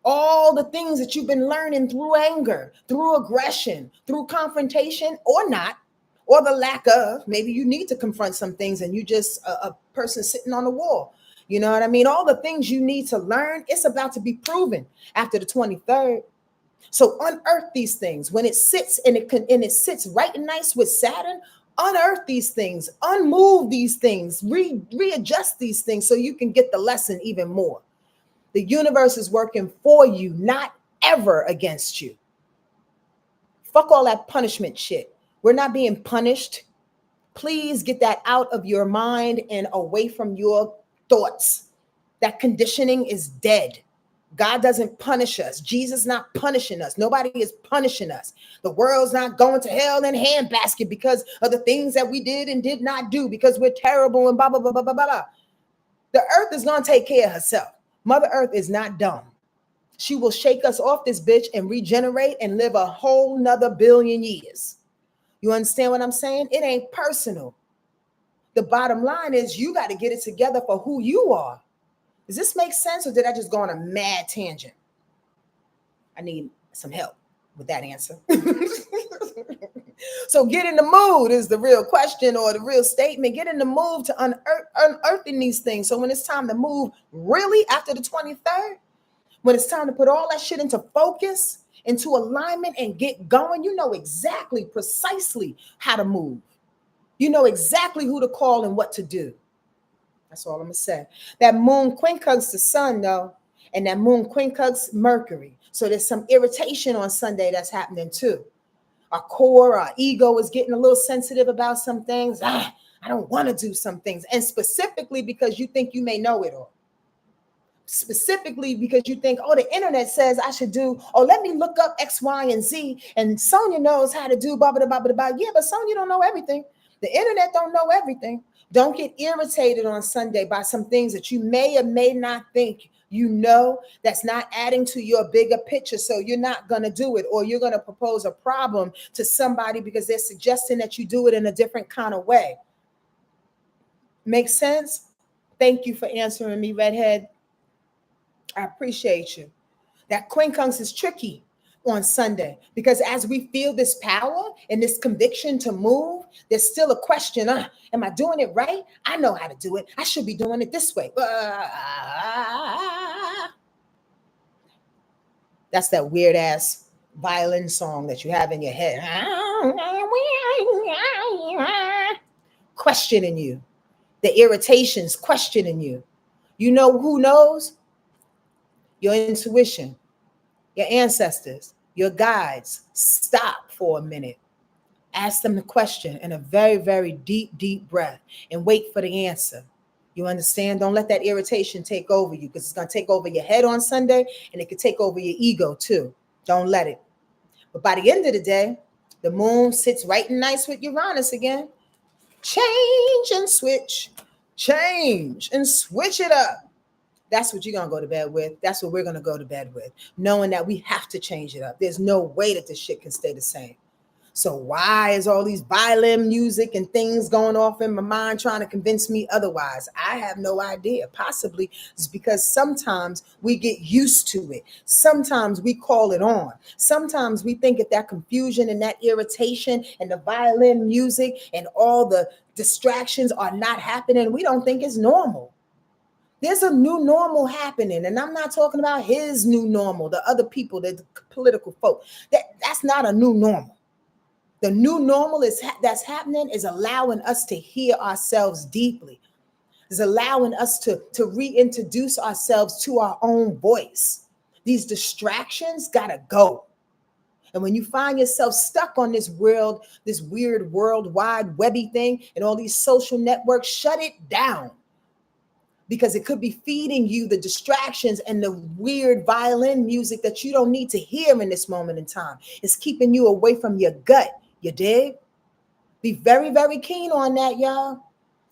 S1: All the things that you've been learning through anger, through aggression, through confrontation or not, or the lack of, maybe you need to confront some things and you just a person sitting on the wall. You know what I mean? All the things you need to learn, it's about to be proven after the 23rd. So unearth these things when it sits and it sits right and nice with Saturn. Unearth these things, unmove these things, readjust these things so you can get the lesson even more. The universe is working for you, not ever against you. Fuck all that punishment shit. We're not being punished. Please get that out of your mind and away from your thoughts. That conditioning is dead. God doesn't punish us. Jesus not punishing us. Nobody is punishing us. The world's not going to hell in handbasket because of the things that we did and did not do, because we're terrible and blah, blah, blah, blah, blah, blah. The earth is going to take care of herself. Mother Earth is not dumb. She will shake us off this bitch and regenerate and live a whole nother billion years. You understand what I'm saying? It ain't personal. The bottom line is you got to get it together for who you are. Does this make sense, or did I just go on a mad tangent? I need some help with that answer. So get in the mood is the real question, or the real statement. Get in the mood to unearthing these things. So when it's time to move really after the 23rd, when it's time to put all that shit into focus, into alignment and get going, you know exactly, precisely how to move. You know exactly who to call and what to do. That's all I'm going to say. That moon quincunx the sun, though, and that moon quincunx Mercury. So there's some irritation on Sunday that's happening too. Our core, our ego is getting a little sensitive about some things. I don't want to do some things. And specifically because you think you may know it all. Specifically because you think, oh, the internet says I should do, oh, let me look up X, Y, and Z. And Sonja knows how to do blah, blah, blah, blah, blah. Yeah, but Sonja don't know everything. The internet don't know everything. Don't get irritated on Sunday by some things that you may or may not think you know that's not adding to your bigger picture. So you're not going to do it, or you're going to propose a problem to somebody because they're suggesting that you do it in a different kind of way. Make sense? Thank you for answering me, Redhead. I appreciate you. That quincunx is tricky on Sunday because as we feel this power and this conviction to move, there's still a question. Am I doing it right? I know how to do it. I should be doing it this way. That's that weird ass violin song that you have in your head. Questioning you. The irritations questioning you. You know who knows? Your intuition, your ancestors, your guides. Stop for a minute. Ask them the question in a very, very deep, deep breath and wait for the answer. You understand? Don't let that irritation take over you, because it's going to take over your head on Sunday and it could take over your ego too. Don't let it. But by the end of the day, the moon sits right and nice with Uranus again. Change and switch. Change and switch it up. That's what you're going to go to bed with. That's what we're going to go to bed with, knowing that we have to change it up. There's no way that this shit can stay the same. So why is all these violin music and things going off in my mind trying to convince me otherwise? I have no idea. Possibly it's because sometimes we get used to it. Sometimes we call it on. Sometimes we think if that confusion and that irritation and the violin music and all the distractions are not happening, we don't think it's normal. There's a new normal happening, and I'm not talking about his new normal, the other people, the political folk. That's not a new normal. The new normal that's happening is allowing us to hear ourselves deeply. Is allowing us to reintroduce ourselves to our own voice. These distractions gotta go. And when you find yourself stuck on this world, this weird worldwide webby thing and all these social networks, shut it down. Because it could be feeding you the distractions and the weird violin music that you don't need to hear in this moment in time. It's keeping you away from your gut. You dig? Be very, very keen on that, y'all.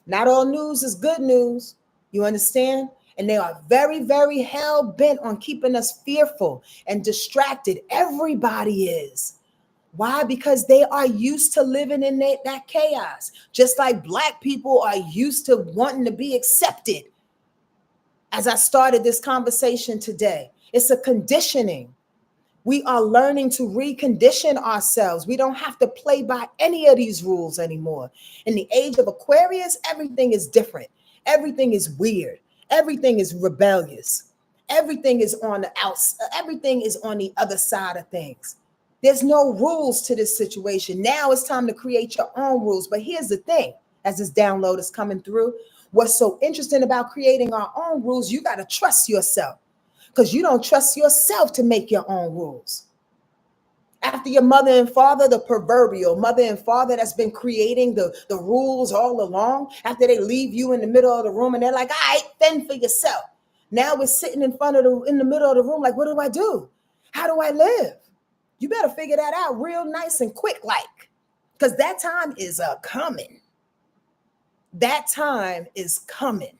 S1: Not all news is good news. You understand? And they are very, very hell bent on keeping us fearful and distracted. Everybody is. Why? Because they are used to living in that chaos. Just like Black people are used to wanting to be accepted. As I started this conversation today, it's a conditioning. We are learning to recondition ourselves. We don't have to play by any of these rules anymore. In the age of Aquarius, everything is different. Everything is weird. Everything is rebellious. Everything is on the outside. Everything is on the other side of things. There's no rules to this situation. Now it's time to create your own rules. But here's the thing, as this download is coming through, what's so interesting about creating our own rules, you got to trust yourself. Because you don't trust yourself to make your own rules. After your mother and father, the proverbial mother and father that's been creating the rules all along, after they leave you in the middle of the room and they're like, all right, fend for yourself. Now we're sitting in the middle of the room like, what do I do? How do I live? You better figure that out real nice and quick like. Because that time is coming. That time is coming.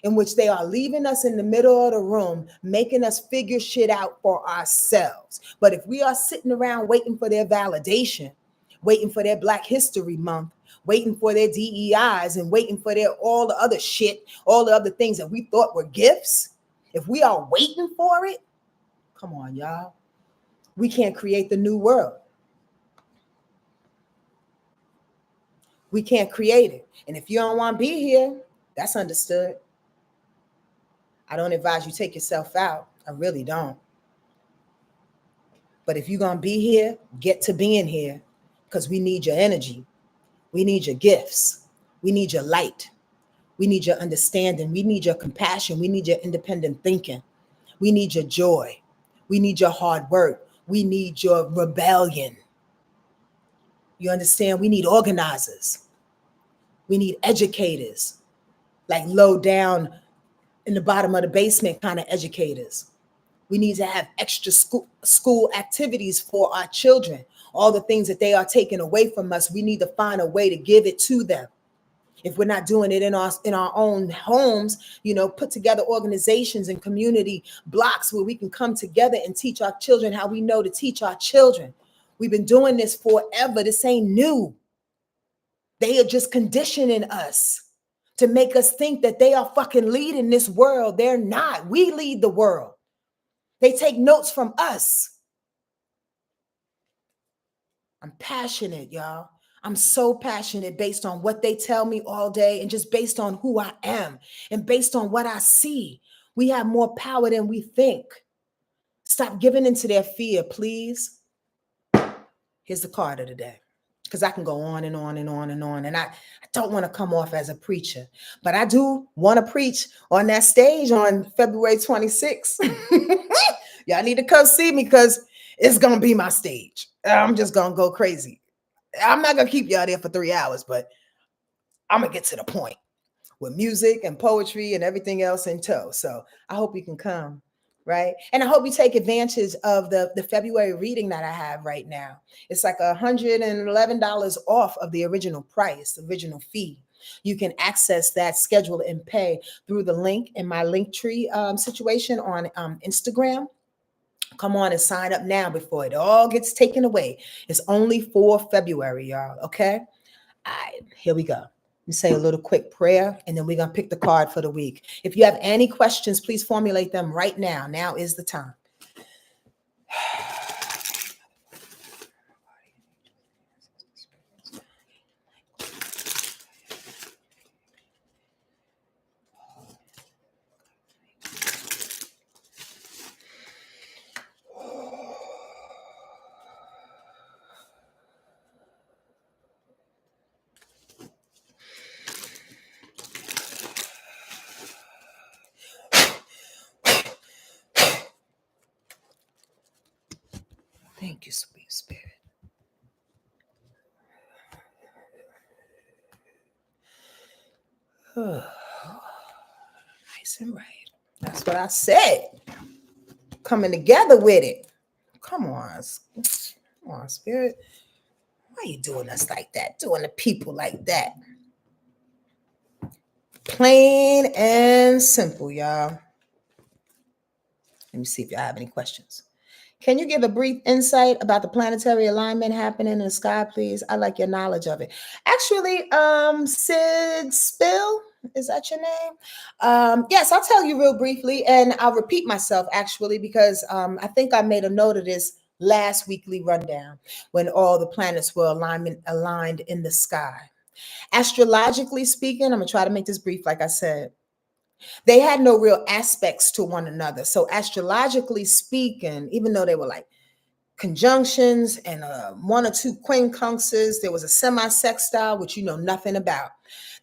S1: In which they are leaving us in the middle of the room, making us figure shit out for ourselves. But if we are sitting around waiting for their validation, waiting for their Black History Month, waiting for their DEIs and waiting for their all the other shit, all the other things that we thought were gifts, if we are waiting for it, come on, y'all. We can't create the new world. We can't create it. And if you don't want to be here, that's understood. I don't advise you take yourself out. I really don't. But if you're going to be here, get to being here because we need your energy. We need your gifts. We need your light. We need your understanding. We need your compassion. We need your independent thinking. We need your joy. We need your hard work. We need your rebellion. You understand? We need organizers. We need educators, like low down in the bottom of the basement kind of educators. We need to have extra school activities for our children. All the things that they are taking away from us, we need to find a way to give it to them. If we're not doing it in our own homes, put together organizations and community blocks where we can come together and teach our children how we know to teach our children. We've been doing this forever. This ain't new. They are just conditioning us to make us think that they are fucking leading this world. They're not. We lead the world. They take notes from us. I'm passionate, y'all. I'm so passionate based on what they tell me all day and just based on who I am and based on what I see. We have more power than we think. Stop giving into their fear, please. Here's the card of the day. Because I can go on and on and on and on. And I don't want to come off as a preacher, but I do want to preach on that stage on February 26th. Y'all need to come see me because it's going to be my stage. I'm just going to go crazy. I'm not going to keep y'all there for 3 hours, but I'm going to get to the point with music and poetry and everything else in tow. So I hope you can come. Right. And I hope you take advantage of the February reading that I have right now. It's like $111 off of the original price, the original fee. You can access that, schedule and pay through the link in my Linktree situation on Instagram. Come on and sign up now before it all gets taken away. It's only for February, y'all. Okay. All right, here we go. Let me say a little quick prayer and then we're going to pick the card for the week. If you have any questions, please formulate them right now. Now is the time. Thank you, sweet spirit. Nice and right. That's what I said. Coming together with it. Come on. Come on, spirit. Why are you doing us like that? Doing the people like that? Plain and simple, y'all. Let me see if y'all have any questions. Can you give a brief insight about the planetary alignment happening in the sky, please? I like your knowledge of it. Actually, Sid Spill, is that your name? Yes, I'll tell you real briefly, and I'll repeat myself actually because I think I made a note of this last weekly rundown when all the planets were aligned in the sky. Astrologically speaking, I'm gonna try to make this brief, like I said. They had no real aspects to one another. So astrologically speaking, even though they were like conjunctions and one or two quincunxes, there was a semi-sextile, which you know nothing about.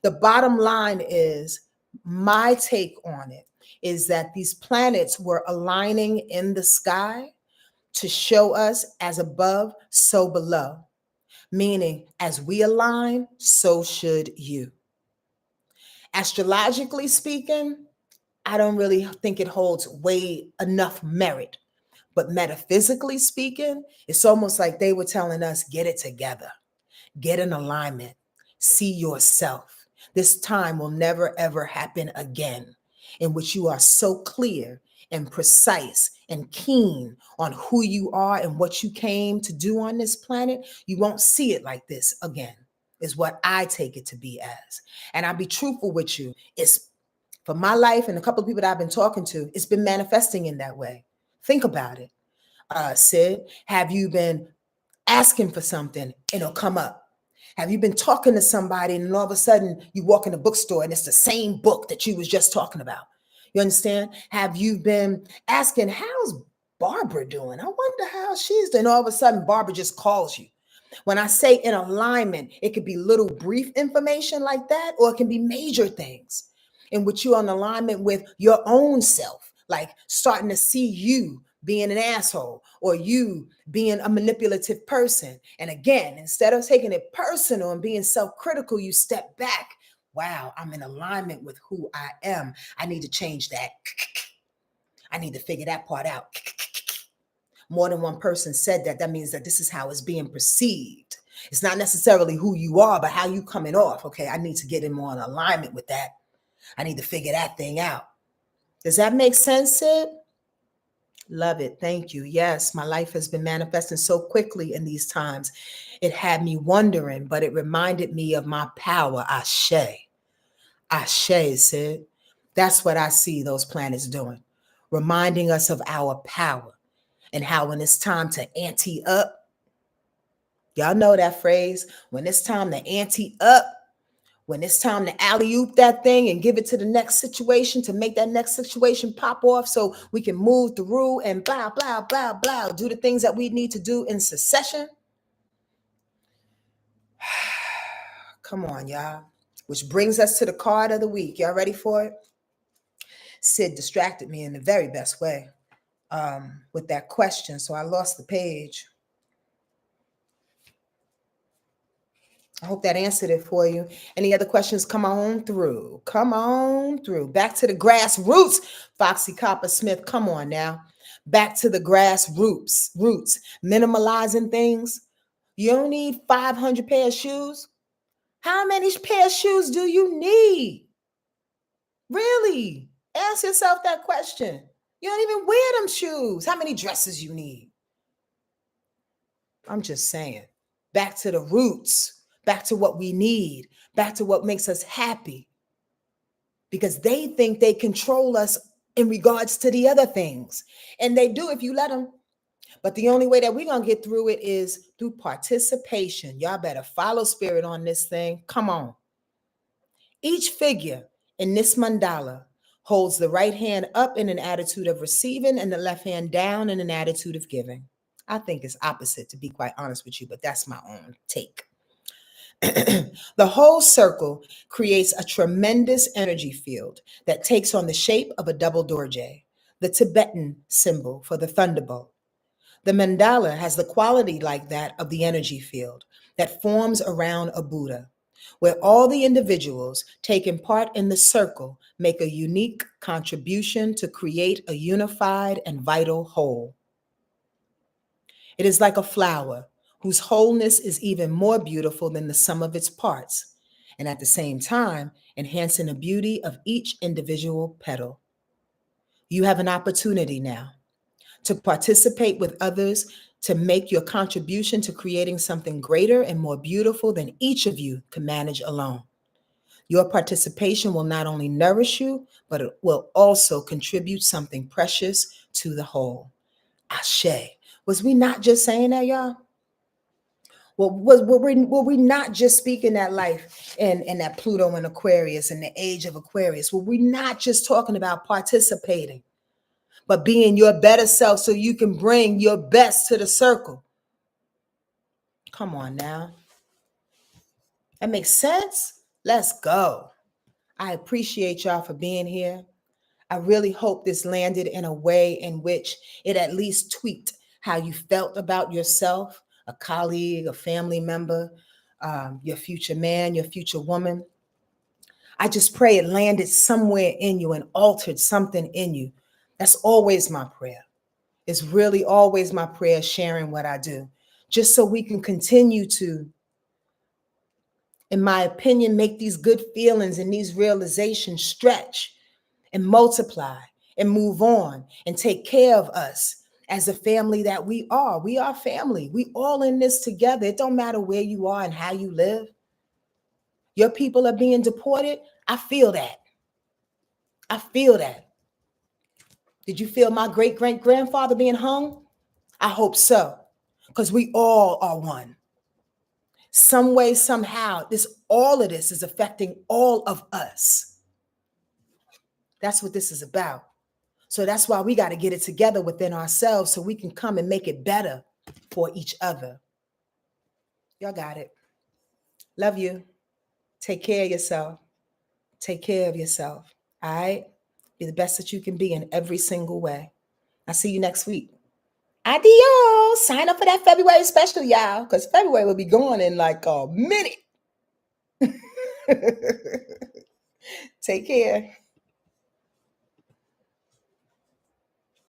S1: The bottom line is, my take on it is that these planets were aligning in the sky to show us as above, so below. Meaning, as we align, so should you. Astrologically speaking, I don't really think it holds way enough merit. But metaphysically speaking, it's almost like they were telling us, get it together, get in alignment, see yourself. This time will never, ever happen again, in which you are so clear and precise and keen on who you are and what you came to do on this planet. You won't see it like this again, is what I take it to be as. And I'll be truthful with you. It's for my life and a couple of people that I've been talking to, it's been manifesting in that way. Think about it. Sid, have you been asking for something and it'll come up? Have you been talking to somebody and all of a sudden you walk in a bookstore and it's the same book that you was just talking about? You understand? Have you been asking, how's Barbara doing? I wonder how she's doing. All of a sudden, Barbara just calls you. When I say in alignment, it could be little brief information like that, or it can be major things in which you're in alignment with your own self, like starting to see you being an asshole or you being a manipulative person. And again, instead of taking it personal and being self-critical, you step back. Wow, I'm in alignment with who I am. I need to change that. I need to figure that part out. More than one person said that. That means that this is how it's being perceived. It's not necessarily who you are, but how you coming off. Okay, I need to get in more in alignment with that. I need to figure that thing out. Does that make sense, Sid? Love it. Thank you. Yes, my life has been manifesting so quickly in these times. It had me wondering, but it reminded me of my power. Ashe. Ashe, Sid. That's what I see those planets doing, reminding us of our power and how when it's time to ante up, y'all know that phrase, when it's time to ante up, when it's time to alley-oop that thing and give it to the next situation to make that next situation pop off so we can move through and blah, blah, blah, blah, do the things that we need to do in succession. Come on, y'all. Which brings us to the card of the week. Y'all ready for it? Sid distracted me in the very best way with that question, so I lost the page. I hope that answered it for you. Any other questions? Come on through. Come on through. Back to the grassroots. Foxy Copper Smith, come on now. Back to the grassroots. Roots. Minimalizing things. You don't need 500 pair of shoes. How many pair of shoes do you need? Really? Ask yourself that question. You don't even wear them shoes. How many dresses you need? I'm just saying. Back to the roots, back to what we need, back to what makes us happy. Because they think they control us in regards to the other things. And they do if you let them. But the only way that we're going to get through it is through participation. Y'all better follow spirit on this thing. Come on. Each figure in this mandala holds the right hand up in an attitude of receiving and the left hand down in an attitude of giving. I think it's opposite, to be quite honest with you, but that's my own take. The whole circle creates a tremendous energy field that takes on the shape of a double dorje, the Tibetan symbol for the thunderbolt. The mandala has the quality like that of the energy field that forms around a Buddha, where all the individuals taking part in the circle make a unique contribution to create a unified and vital whole. It is like a flower whose wholeness is even more beautiful than the sum of its parts, and at the same time, enhancing the beauty of each individual petal. You have an opportunity now to participate with others to make your contribution to creating something greater and more beautiful than each of you can manage alone. Your participation will not only nourish you, but it will also contribute something precious to the whole. Ashe. Was we not just saying that, y'all? Well, were we not just speaking that life in that Pluto and Aquarius and the age of Aquarius? Were we not just talking about participating, but being your better self so you can bring your best to the circle? Come on now. That makes sense? Let's go. I appreciate y'all for being here. I really hope this landed in a way in which it at least tweaked how you felt about yourself, a colleague, a family member, your future man, your future woman. I just pray it landed somewhere in you and altered something in you. That's always my prayer. It's really always my prayer sharing what I do, just so we can continue to, in my opinion, make these good feelings and these realizations stretch and multiply and move on and take care of us as a family that we are. We are family. We all in this together. It don't matter where you are and how you live. Your people are being deported. I feel that. I feel that. Did you feel my great-great-grandfather being hung? I hope so, because we all are one. Some way, somehow, all of this is affecting all of us. That's what this is about. So that's why we got to get it together within ourselves so we can come and make it better for each other. Y'all got it. Love you. Take care of yourself. Take care of yourself. All right? Be the best that you can be in every single way. I'll see you next week. Adios. Sign up for that February special, y'all, because February will be going in like a minute. Take care.